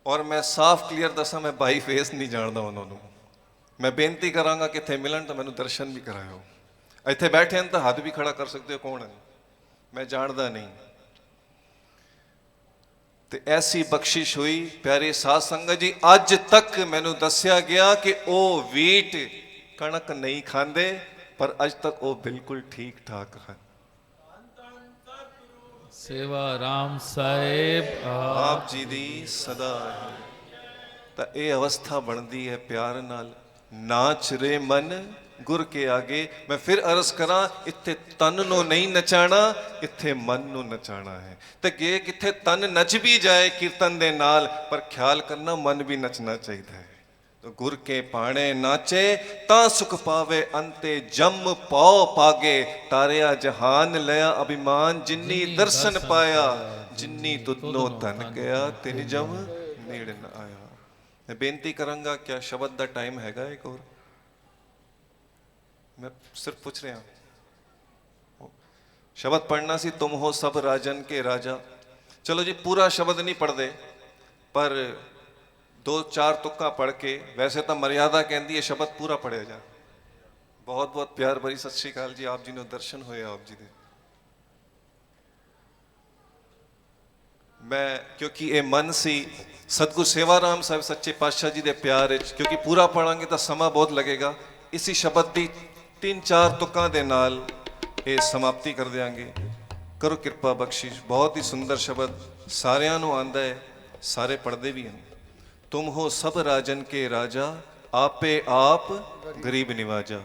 ਔਰ ਮੈਂ ਸਾਫ਼ ਕਲੀਅਰ ਦੱਸਾਂ, ਮੈਂ ਬਾਈ ਫੇਸ ਨਹੀਂ ਜਾਣਦਾ ਉਹਨਾਂ ਨੂੰ। ਮੈਂ ਬੇਨਤੀ ਕਰਾਂਗਾ ਕਿੱਥੇ ਮਿਲਣ ਤਾਂ ਮੈਨੂੰ ਦਰਸ਼ਨ ਵੀ ਕਰਾਇਓ। ਇੱਥੇ ਬੈਠੇ ਹਨ ਤਾਂ ਹੱਥ ਵੀ ਖੜਾ ਕਰ ਸਕਦੇ ਹੋ, ਕੌਣ ਹੈ, ਮੈਂ ਜਾਣਦਾ ਨਹੀਂ। ਤੇ ਐਸੀ ਬਖਸ਼ਿਸ਼ ਹੋਈ ਪਿਆਰੇ ਸਾਧ ਸੰਗਤ ਜੀ, ਅੱਜ ਤੱਕ ਮੈਨੂੰ ਦੱਸਿਆ ਗਿਆ ਕਿ ਉਹ ਵੀਟ ਕਣਕ ਨਹੀਂ ਖਾਂਦੇ, ਪਰ ਅੱਜ ਤੱਕ ਉਹ ਬਿਲਕੁਲ ਠੀਕ ਠਾਕ ਹਨ। ਸੇਵਾ ਰਾਮ ਸਾਹਿਬ ਆਪ ਜੀ ਦੀ ਸਦਾ ਤਾਂ ਇਹ ਅਵਸਥਾ ਬਣਦੀ ਹੈ ਪਿਆਰ ਨਾਲ। ਨਾਚ ਰੇ ਮਨ ਗੁਰ ਕੇ ਆਗੇ। ਮੈਂ ਫਿਰ ਅਰਜ਼ ਕਰਾਂ, ਇੱਥੇ ਤਨ ਨੂੰ ਨਹੀਂ ਨਚਾਣਾ, ਇੱਥੇ ਮਨ ਨੂੰ ਨਚਾਣਾ ਹੈ। ਤੇ ਜੇ ਕਿੱਥੇ ਤਨ ਨੱਚ ਵੀ ਜਾਏ ਕੀਰਤਨ ਦੇ ਨਾਲ, ਪਰ ਖਿਆਲ ਕਰਨਾ ਮਨ ਵੀ ਨੱਚਣਾ ਚਾਹੀਦਾ ਹੈ। ਗੁਰ ਕੇ ਪਾਣੇ ਨਾਚੇ ਤਾਂ ਸੁਖ ਪਾਵੇ, ਅੰਤੇ ਜਮ ਪਾਉ ਪਾਗੇ। ਤਾਰਿਆ ਜਹਾਨ ਲਿਆ ਅਭਿਮਾਨ, ਜਿਨੀ ਦਰਸ਼ਨ ਪਾਇਆ, ਜਿਨੀ ਤੁਧਨੋ ਧਨ ਗਿਆ, ਤਿਨ ਜਮ ਨੇੜ ਨ ਆਇਆ। ਮੈਂ ਬੇਨਤੀ ਕਰਾਂਗਾ, ਕਿਆ ਸ਼ਬਦ ਦਾ ਟਾਈਮ ਹੈਗਾ ਇੱਕ ਹੋਰ? ਮੈਂ ਸਿਰਫ ਪੁੱਛ ਰਿਹਾ, ਸ਼ਬਦ ਪੜ੍ਹਨਾ ਸੀ, ਤੁਮ ਹੋ ਸਭ ਰਾਜਨ ਕੇ ਰਾਜਾ। ਚਲੋ ਜੀ, ਪੂਰਾ ਸ਼ਬਦ ਨਹੀਂ ਪੜ੍ਹਦੇ, ਪਰ 2-4 ਤੁੱਕਾ ਪੜ੍ਹ ਕੇ, ਵੈਸੇ ਤਾਂ ਮਰਿਆਦਾ ਕਹਿੰਦੀ ਹੈ ਸ਼ਬਦ ਪੂਰਾ ਪੜ੍ਹਿਆ ਜਾ। ਬਹੁਤ ਬਹੁਤ ਪਿਆਰ ਭਰੀ ਸਤਿ ਸ਼੍ਰੀ ਅਕਾਲ ਜੀ। ਆਪ ਜੀ ਨੂੰ ਦਰਸ਼ਨ ਹੋਏ ਆਪ ਜੀ ਦੇ। ਮੈਂ ਕਿਉਂਕਿ ਇਹ ਮਨ ਸੀ ਸਤਿਗੁਰ ਸੇਵਾ ਰਾਮ ਸਾਹਿਬ ਸੱਚੇ ਪਾਤਸ਼ਾਹ ਜੀ ਦੇ ਪਿਆਰ ਵਿੱਚ, ਕਿਉਂਕਿ ਪੂਰਾ ਪੜਾਂਗੇ ਤਾਂ ਸਮਾਂ ਬਹੁਤ ਲੱਗੇਗਾ, ਇਸੀ ਸ਼ਬਦ ਦੀ 3-4 ਤੁਕਾਂ ਦੇ ਨਾਲ ਇਹ ਸਮਾਪਤੀ ਕਰ ਦਿਆਂਗੇ। ਕਰੋ ਕਿਰਪਾ ਬਖਸ਼ਿਸ਼। ਬਹੁਤ ਹੀ ਸੁੰਦਰ ਸ਼ਬਦ, ਸਾਰਿਆਂ ਨੂੰ ਆਉਂਦਾ ਹੈ, ਸਾਰੇ ਪੜ੍ਹਦੇ ਵੀ ਹਨ। ਤੁਮ ਹੋ ਸਭ ਰਾਜਨ ਕੇ ਰਾਜਾ, ਆਪੇ ਆਪ ਗਰੀਬ ਨਿਵਾਜਾ।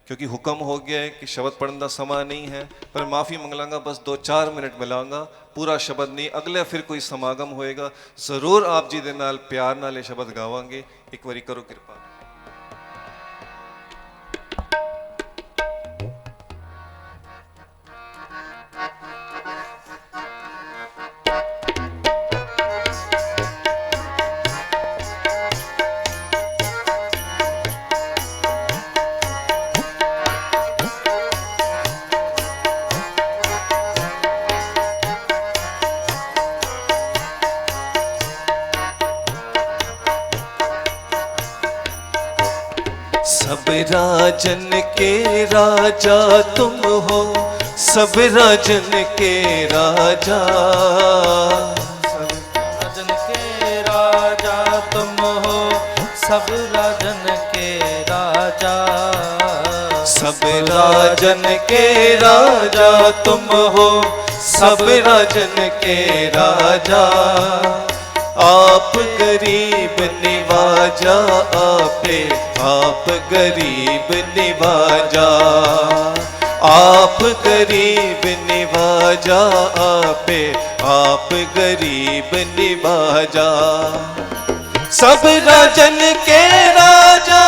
क्योंकि हुक्म हो गया है कि शब्द पढ़ने का समा नहीं है, पर माफ़ी मंगलांगा, बस 2-4 मिनट मिलांगा, पूरा शब्द नहीं। अगले फिर कोई समागम होएगा, जरूर आप जी दे नाल प्यार नाल ये शब्द गावांगे। एक बारी करो कृपा। सब राजन के राजा तुम हो, सब राजन के राजा, सब राजन के राजा तुम हो, सब राजन के राजा। सब राजन के राजा तुम हो, सब राजन के राजा। आप गरीब निवाजा आपे, आप गरीब निवाजा, आप गरीब निवाजा आपे, आप गरीब निवाजा। सब राजन के राजा,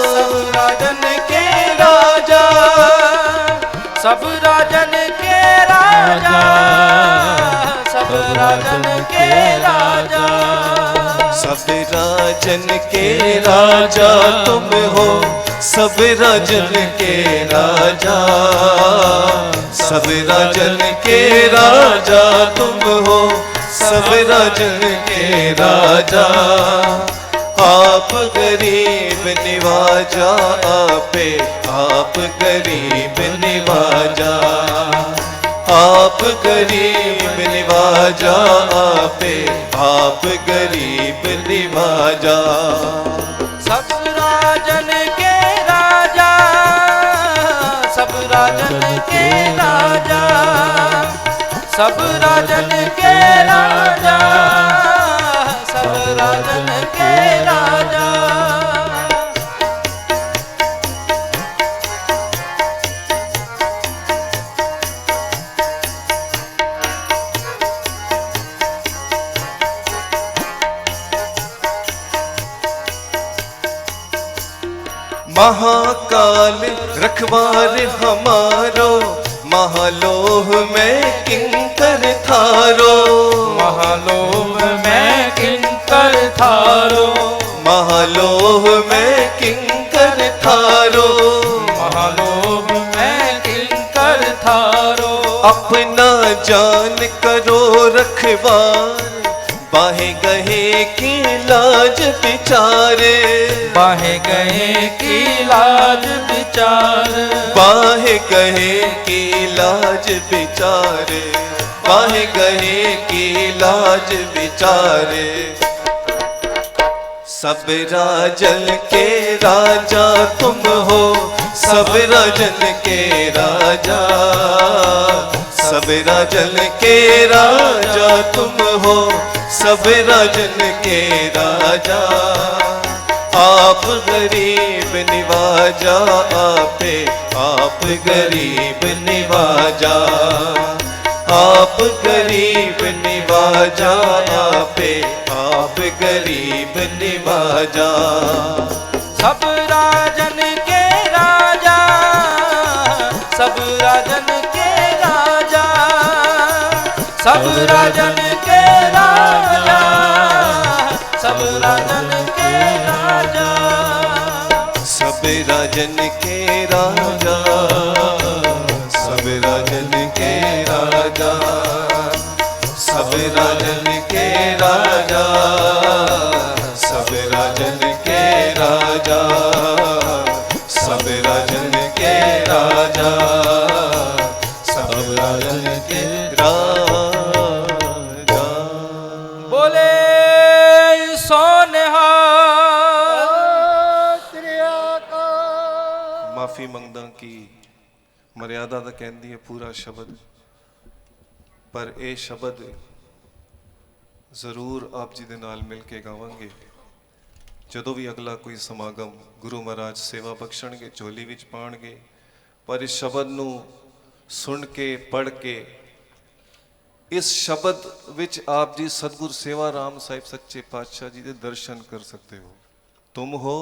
सब राजन के राजा, सब राजन के राजा, सब राजन के राजा। सब राजन के राजा तुम हो, सब राजन के राजा, सब राजन के राजा तुम हो, सब राजन के राजा। आप गरीब निवाजा आपे, आप गरीब निवाजा, आप गरीब निवाजा आपे, आप गरीब निवाजा। सब राजन के राजा, सब राजन के राजा, सब राजन के राजा, सब राजन के राजा। महाकाल रखवार हमारो, महालोह में किंकर थारो, महालोह में किंकर थारो, महालोह में किंकर थारो, महालोह में किंकर थारो। अपना जान करो रखवार, बाहे गहे की लाज बिचारे, बाहे गए की लाज विचार, बाहे गहे की लाज बिचारे, बाहे गहे की लाज बिचारे। सब राजन के राजा तुम हो, सब राजन के राजा, सब राजन के राजा तुम हो, सब राजन के राजा। आप गरीब निवाजा आपे, आप गरीब निवाजा, आप गरीब निवाजा आपे, आप गरीब निवाजा। सब राजन के राजा, सब राजन के राजा, सब राजन के राजा, सब राजन के राजा। सब राजन के राजा, सब राजन के राजा, सब राजन के राजा, सब राजन के राजा, सब राजन के राजा, सब राजन के राजा। बोले सोनिहार। माफी मंगदा की मर्यादा तो कहती है पूरा शब्द, पर यह शब्द जरूर आप जी दे नाल मिल के गावांगे। ਜਦੋਂ ਵੀ ਅਗਲਾ ਕੋਈ ਸਮਾਗਮ ਗੁਰੂ ਮਹਾਰਾਜ ਸੇਵਾ ਬਖਸ਼ਣਗੇ, ਝੋਲੀ ਵਿੱਚ ਪਾਉਣਗੇ, ਪਰ ਇਸ ਸ਼ਬਦ ਨੂੰ ਸੁਣ ਕੇ ਪੜ੍ਹ ਕੇ ਇਸ ਸ਼ਬਦ ਵਿੱਚ ਆਪ ਜੀ ਸਤਿਗੁਰ ਸੇਵਾ ਰਾਮ ਸਾਹਿਬ ਸੱਚੇ ਪਾਤਸ਼ਾਹ ਜੀ ਦੇ ਦਰਸ਼ਨ ਕਰ ਸਕਦੇ ਹੋ। ਤੁਮ ਹੋ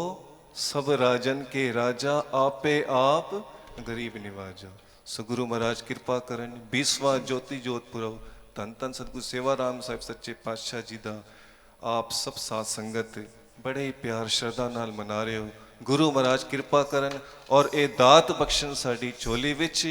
ਸਭ ਰਾਜਨ ਕੇ ਰਾਜਾ, ਆਪੇ ਆਪ ਗਰੀਬ ਨਿਵਾਜਾ। ਸੋ ਗੁਰੂ ਮਹਾਰਾਜ ਕਿਰਪਾ ਕਰਨ। 20ਵਾਂ ਜੋਤੀ ਜੋਤ ਪੁਰਬ ਧੰਨ ਧੰਨ ਸਤਿਗੁਰ ਸੇਵਾ ਰਾਮ ਸਾਹਿਬ ਸੱਚੇ ਪਾਤਸ਼ਾਹ ਜੀ ਦਾ ਆਪ ਸਭ ਸਾਧ ਸੰਗਤ ਬੜੇ ਹੀ ਪਿਆਰ ਸ਼ਰਧਾ ਨਾਲ ਮਨਾ ਰਹੇ ਹੋ। ਗੁਰੂ ਮਹਾਰਾਜ ਕਿਰਪਾ ਕਰਨ ਔਰ ਇਹ ਦਾਤ ਬਖਸ਼ਣ ਸਾਡੀ ਝੋਲੀ ਵਿੱਚ।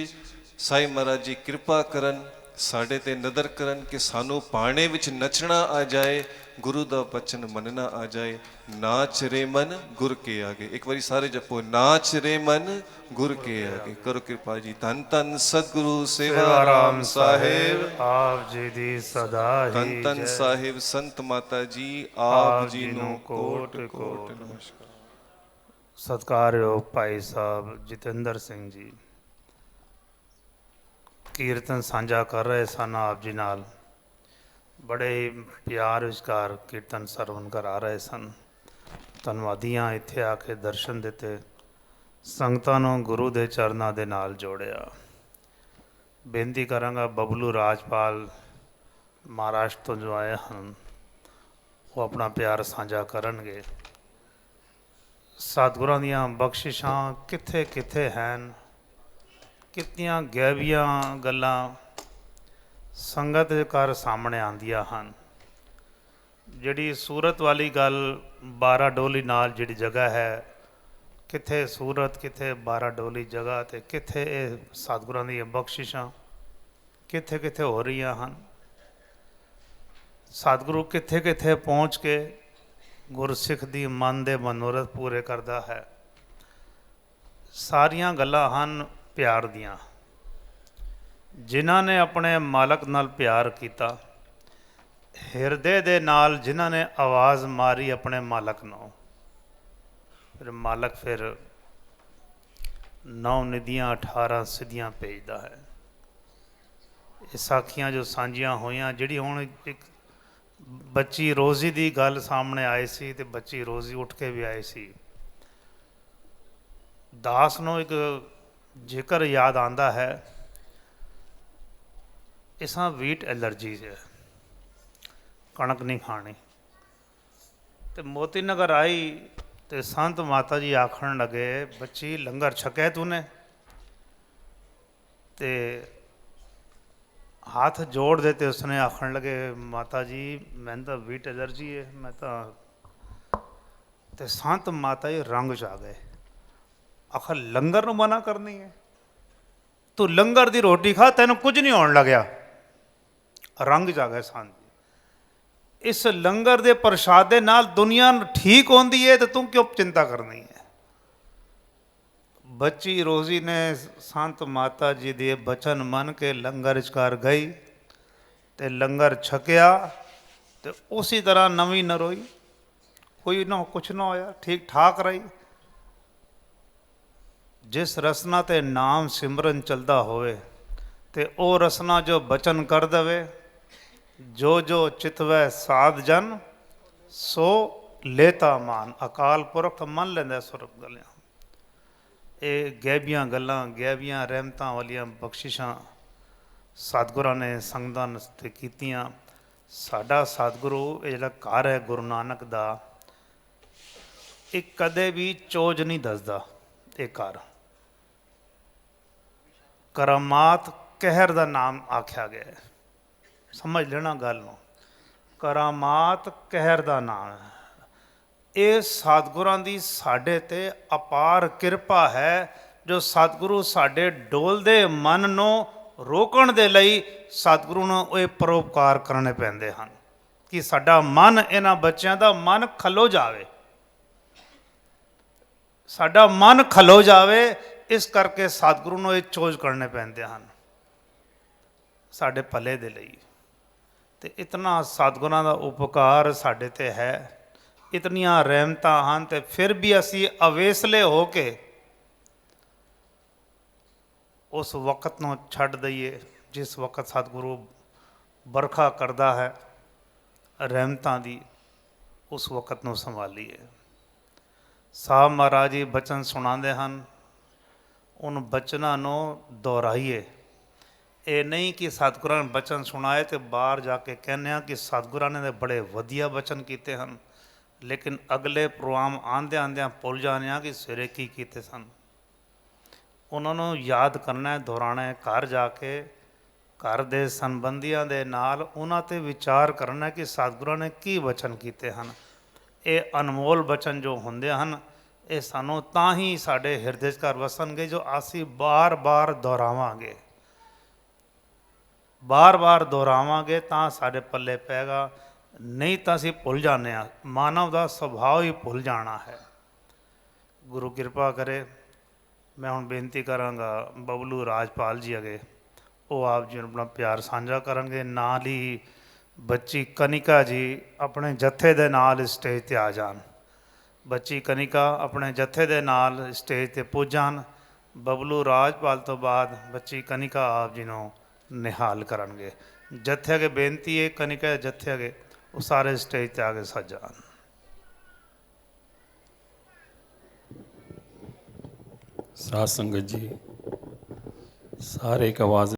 ਸਾਈਂ ਮਹਾਰਾਜ ਜੀ ਕਿਰਪਾ ਕਰਨ, ਸਾਡੇ ਤੇ ਨਦਰ ਕਰਨ ਕਿ ਸਾਨੂੰ ਪਾਣੇ ਵਿੱਚ ਨੱਚਣਾ ਆ ਜਾਏ, ਗੁਰੂ ਦਾ ਬਚਨ ਮੰਨਣਾ ਆ ਜਾਏ। ਨਾਚ ਰੇ ਮਨ ਗੁਰ ਕੇ ਆਗੇ। ਇੱਕ ਵਾਰੀ ਸਾਰੇ ਜਪੋ, ਨਾਚ ਰੇ ਮਨ ਗੁਰ ਕੇ ਆਗੇ। ਕਰੋ ਕਿਰਪਾ ਜੀ। ਧੰਨ ਧੰਨ ਸਤਿਗੁਰੂ ਸੇਵਾ ਰਾਮ ਸਾਹਿਬ ਆਪ ਜੀ ਦੀ ਸਦਾ ਹੀ ਧੰਨ ਧੰਨ ਸਾਹਿਬ ਸੰਤ ਮਾਤਾ ਜੀ ਆਪ ਜੀ ਨੂੰ ਕੋਟ ਕੋਟ ਨਮਸਕਾਰ। ਸਤਿਕਾਰਯੋਗ ਭਾਈ ਸਾਹਿਬ ਜਤਿੰਦਰ ਸਿੰਘ ਜੀ ਕੀਰਤਨ ਸਾਂਝਾ ਕਰ ਰਹੇ ਸਨ ਆਪ ਜੀ ਨਾਲ। ਬੜੇ ਪਿਆਰ ਵਿਚਕਾਰ ਕੀਰਤਨ ਸਰਵਣ ਕਰਾ ਰਹੇ ਸਨ। ਧੰਨਵਾਦੀਆਂ ਇੱਥੇ ਆ ਕੇ ਦਰਸ਼ਨ ਦਿੱਤੇ, ਸੰਗਤਾਂ ਨੂੰ ਗੁਰੂ ਦੇ ਚਰਨਾਂ ਦੇ ਨਾਲ ਜੋੜਿਆ। ਬੇਨਤੀ ਕਰਾਂਗਾ ਬਬਲੂ ਰਾਜਪਾਲ ਮਹਾਰਾਸ਼ਟਰ ਤੋਂ ਜੋ ਆਏ ਹਨ, ਉਹ ਆਪਣਾ ਪਿਆਰ ਸਾਂਝਾ ਕਰਨਗੇ। ਸਤਿਗੁਰਾਂ ਦੀਆਂ ਬਖਸ਼ਿਸ਼ਾਂ ਕਿੱਥੇ ਕਿੱਥੇ ਹਨ, ਕਿਤਨੀਆਂ ਗੈਬੀਆਂ ਗੱਲਾਂ ਸੰਗਤ ਦੇ ਘਰ ਸਾਹਮਣੇ ਆਉਂਦੀਆਂ ਹਨ। ਜਿਹੜੀ ਸੂਰਤ ਵਾਲੀ ਗੱਲ 12 ਡੋਲੀ ਨਾਲ ਜਿਹੜੀ ਜਗ੍ਹਾ ਹੈ, ਕਿੱਥੇ ਸੂਰਤ ਕਿੱਥੇ 12 ਡੋਲੀ ਜਗ੍ਹਾ, ਅਤੇ ਕਿੱਥੇ ਇਹ ਸਤਿਗੁਰਾਂ ਦੀਆਂ ਬਖਸ਼ਿਸ਼ਾਂ ਕਿੱਥੇ ਕਿੱਥੇ ਹੋ ਰਹੀਆਂ ਹਨ। ਸਤਿਗੁਰੂ ਕਿੱਥੇ ਕਿੱਥੇ ਪਹੁੰਚ ਕੇ ਗੁਰਸਿੱਖ ਦੀ ਮਨ ਦੇ ਮਨੋਰਥ ਪੂਰੇ ਕਰਦਾ ਹੈ। ਸਾਰੀਆਂ ਗੱਲਾਂ ਹਨ ਪਿਆਰ ਦੀਆਂ। ਜਿਨ੍ਹਾਂ ਨੇ ਆਪਣੇ ਮਾਲਕ ਨਾਲ ਪਿਆਰ ਕੀਤਾ, ਹਿਰਦੇ ਦੇ ਨਾਲ ਜਿਨ੍ਹਾਂ ਨੇ ਆਵਾਜ਼ ਮਾਰੀ ਆਪਣੇ ਮਾਲਕ ਨੂੰ, ਫਿਰ ਮਾਲਕ ਫਿਰ 9 ਨਿਧੀਆਂ 18 ਸਿੱਧੀਆਂ ਭੇਜਦਾ ਹੈ। ਇਹ ਸਾਖੀਆਂ ਜੋ ਸਾਂਝੀਆਂ ਹੋਈਆਂ, ਜਿਹੜੀ ਹੁਣ ਇੱਕ ਬੱਚੀ ਰੋਜ਼ੀ ਦੀ ਗੱਲ ਸਾਹਮਣੇ ਆਈ ਸੀ, ਤੇ ਬੱਚੀ ਰੋਜ਼ੀ ਉੱਠ ਕੇ ਵੀ ਆਈ ਸੀ। ਦਾਸ ਨੂੰ ਇੱਕ ਜ਼ਿਕਰ ਯਾਦ ਆਉਂਦਾ ਹੈ, ਇਸਾਂ ਵੀਟ ਐਲਰਜੀ ਹੈ, ਕਣਕ ਨਹੀਂ ਖਾਣੀ। ਤੇ ਮੋਤੀ ਨਗਰ ਆਈ ਤੇ ਸੰਤ ਮਾਤਾ ਜੀ ਆਖਣ ਲੱਗੇ, ਬੱਚੀ ਲੰਗਰ ਛਕਿਆ ਤੂਨੇ? ਤੇ ਹੱਥ ਜੋੜ ਦੇ ਤੇ ਉਸਨੇ ਆਖਣ ਲੱਗੇ, ਮਾਤਾ ਜੀ ਮੈਨੂੰ ਤਾਂ ਵੀਟ ਐਲਰਜੀ ਹੈ, ਮੈਂ ਤਾਂ। ਤੇ ਸੰਤ ਮਾਤਾ ਜੀ ਰੰਗ 'ਚ ਆ ਗਏ। ਆਖਰ ਲੰਗਰ ਨੂੰ ਮਨਾ ਕਰਨੀ ਹੈ? ਤੂੰ ਲੰਗਰ ਦੀ ਰੋਟੀ ਖਾ, ਤੈਨੂੰ ਕੁਝ ਨਹੀਂ ਹੋਣ ਲੱਗਿਆ। ਰੰਗ 'ਚ ਆ ਗਏ ਸੰਤ ਜੀ। ਇਸ ਲੰਗਰ ਦੇ ਪ੍ਰਸ਼ਾਦੇ ਨਾਲ ਦੁਨੀਆ ਠੀਕ ਹੁੰਦੀ ਹੈ, ਤੇ ਤੂੰ ਕਿਉਂ ਚਿੰਤਾ ਕਰਨੀ ਹੈ? ਬੱਚੀ ਰੋਜ਼ੀ ਨੇ ਸੰਤ ਮਾਤਾ ਜੀ ਦੇ ਬਚਨ ਮੰਨ ਕੇ ਲੰਗਰ ਵਿਚਕਾਰ ਗਈ, ਤੇ ਲੰਗਰ ਛਕਿਆ, ਤੇ ਉਸੇ ਤਰ੍ਹਾਂ ਨਵੀਂ ਨਰੋਈ, ਕੋਈ ਨਾ ਕੁਛ ਨਾ ਹੋਇਆ, ਠੀਕ ਠਾਕ ਰਹੀ। ਜਿਸ ਰਸਨਾ ਤੇ ਨਾਮ ਸਿਮਰਨ ਚੱਲਦਾ ਹੋਵੇ, ਤੇ ਉਹ ਰਸਨਾ ਜੋ ਬਚਨ ਕਰ ਦੇਵੇ, ਜੋ ਜੋ ਚਿਤਵੈ ਸਾਧ ਜਨ ਸੋ ਲੇਤਾ ਮਾਨ। ਅਕਾਲ ਪੁਰਖ ਮੰਨ ਲੈਂਦਾ ਸੁਰਤ ਗੱਲਾਂ। ਇਹ ਗੈਬੀਆਂ ਗੱਲਾਂ, ਗੈਬੀਆਂ ਰਹਿਮਤਾਂ ਵਾਲੀਆਂ ਬਖਸ਼ਿਸ਼ਾਂ ਸਤਿਗੁਰਾਂ ਨੇ ਸੰਗਤਾਂ ਤੇ ਕੀਤੀਆਂ। ਸਾਡਾ ਸਤਿਗੁਰੂ ਇਹ ਜਿਹੜਾ ਘਰ ਹੈ ਗੁਰੂ ਨਾਨਕ ਦਾ, ਇਹ ਕਦੇ ਵੀ ਚੋਜ ਨਹੀਂ ਦੱਸਦਾ। ਇਹ ਘਰ ਕਰਾਮਾਤ ਕਹਿਰ ਦਾ ਨਾਮ ਆਖਿਆ ਗਿਆ ਹੈ, ਸਮਝ ਲੈਣਾ ਗੱਲ ਨੂੰ। ਕਰਾਮਾਤ ਕਹਿਰ ਦਾ ਨਾਮ ਹੈ। ਇਹ ਸਤਿਗੁਰਾਂ ਦੀ ਸਾਡੇ 'ਤੇ ਅਪਾਰ ਕਿਰਪਾ ਹੈ, ਜੋ ਸਤਿਗੁਰੂ ਸਾਡੇ ਡੋਲਦੇ ਮਨ ਨੂੰ ਰੋਕਣ ਦੇ ਲਈ ਸਤਿਗੁਰੂ ਨੂੰ ਇਹ ਪਰਉਪਕਾਰ ਕਰਨੇ ਪੈਂਦੇ ਹਨ, ਕਿ ਸਾਡਾ ਮਨ, ਇਹਨਾਂ ਬੱਚਿਆਂ ਦਾ ਮਨ ਖਲੋ ਜਾਵੇ, ਸਾਡਾ ਮਨ ਖਲੋ ਜਾਵੇ। ਇਸ ਕਰਕੇ ਸਤਿਗੁਰੂ ਨੂੰ ਇਹ ਚੋਜ ਕਰਨੇ ਪੈਂਦੇ ਹਨ ਸਾਡੇ ਭਲੇ ਦੇ ਲਈ। ਤੇ ਇਤਨਾ ਸਤਿਗੁਰਾਂ ਦਾ ਉਪਕਾਰ ਸਾਡੇ 'ਤੇ ਹੈ, ਇਤਨੀਆਂ ਰਹਿਮਤਾਂ ਹਨ, ਤੇ ਫਿਰ ਵੀ ਅਸੀਂ ਅਵੇਸਲੇ ਹੋ ਕੇ ਉਸ ਵਕਤ ਨੂੰ ਛੱਡ ਦਈਏ ਜਿਸ ਵਕਤ ਸਤਿਗੁਰੂ ਵਰਖਾ ਕਰਦਾ ਹੈ ਰਹਿਮਤਾਂ ਦੀ। ਉਸ ਵਕਤ ਨੂੰ ਸੰਭਾਲੀਏ। ਸਾਹਿਬ ਮਹਾਰਾਜ ਜੀ ਬਚਨ ਸੁਣਾਉਂਦੇ ਹਨ, ਉਨ ਬਚਨਾਂ ਨੂੰ ਦੁਹਰਾਈਏ। ਇਹ ਨਹੀਂ ਕਿ ਸਤਿਗੁਰਾਂ ਨੇ ਬਚਨ ਸੁਣਾਏ ਤੇ ਬਾਹਰ ਜਾ ਕੇ ਕਹਿੰਦੇ ਹਾਂ ਕਿ ਸਤਿਗੁਰਾਂ ਨੇ ਤਾਂ ਬੜੇ ਵਧੀਆ ਬਚਨ ਕੀਤੇ ਹਨ, ਲੇਕਿਨ ਅਗਲੇ ਪ੍ਰੋਗਰਾਮ ਆਉਂਦਿਆਂ ਆਉਂਦਿਆਂ ਭੁੱਲ ਜਾਂਦੇ ਹਾਂ ਕਿ ਸਵੇਰੇ ਕੀ ਕੀਤੇ ਸਨ। ਉਹਨਾਂ ਨੂੰ ਯਾਦ ਕਰਨਾ, ਦੁਹਰਾਉਣਾ ਹੈ। ਘਰ ਜਾ ਕੇ ਘਰ ਦੇ ਸੰਬੰਧੀਆਂ ਦੇ ਨਾਲ ਉਹਨਾਂ 'ਤੇ ਵਿਚਾਰ ਕਰਨਾ ਕਿ ਸਤਿਗੁਰਾਂ ਨੇ ਕੀ ਬਚਨ ਕੀਤੇ ਹਨ। ਇਹ ਅਨਮੋਲ ਬਚਨ ਜੋ ਹੁੰਦੇ ਹਨ, ਇਹ ਸਾਨੂੰ ਤਾਂ ਹੀ ਸਾਡੇ ਹਿਰਦੇ 'ਚ ਘਰ ਵਸਣਗੇ ਜੋ ਅਸੀਂ ਬਾਰ-ਬਾਰ ਦੁਹਰਾਵਾਂਗੇ। ਬਾਰ-ਬਾਰ ਦੁਹਰਾਵਾਂਗੇ ਤਾਂ ਸਾਡੇ ਪੱਲੇ ਪੈਗਾ, ਨਹੀਂ ਤਾਂ ਅਸੀਂ ਭੁੱਲ ਜਾਂਦੇ ਹਾਂ। ਮਾਨਵ ਦਾ ਸੁਭਾਅ ਹੀ ਭੁੱਲ ਜਾਣਾ ਹੈ। ਗੁਰੂ ਕਿਰਪਾ ਕਰੇ। ਮੈਂ ਹੁਣ ਬੇਨਤੀ ਕਰਾਂਗਾ ਬਬਲੂ ਰਾਜਪਾਲ ਜੀ ਅੱਗੇ, ਉਹ ਆਪ ਜੀ ਨੂੰ ਆਪਣਾ ਪਿਆਰ ਸਾਂਝਾ ਕਰਨਗੇ। ਨਾਲ ਹੀ ਬੱਚੀ ਕਨਿਕਾ ਜੀ ਆਪਣੇ ਜੱਥੇ ਦੇ ਨਾਲ ਸਟੇਜ 'ਤੇ ਆ ਜਾਣ। ਬੱਚੀ ਕਨਿਕਾ ਆਪਣੇ ਜੱਥੇ ਦੇ ਨਾਲ ਸਟੇਜ 'ਤੇ ਪੁੱਜਣ। ਬਬਲੂ ਰਾਜਪਾਲ ਤੋਂ ਬਾਅਦ ਬੱਚੀ ਕਨਿਕਾ ਆਪ ਜੀ ਨੂੰ ਨਿਹਾਲ ਕਰਨਗੇ। ਜੱਥੇ ਅੱਗੇ ਬੇਨਤੀ ਹੈ, ਕਨਿਕਾ ਦੇ ਜੱਥੇ ਅੱਗੇ ਉਹ ਸਾਰੇ ਸਟੇਜ 'ਤੇ ਆ ਕੇ ਸੱਜ ਜਾਣ। ਸਾਧ ਸੰਗਤ ਜੀ, ਸਾਰੇ ਇੱਕ ਆਵਾਜ਼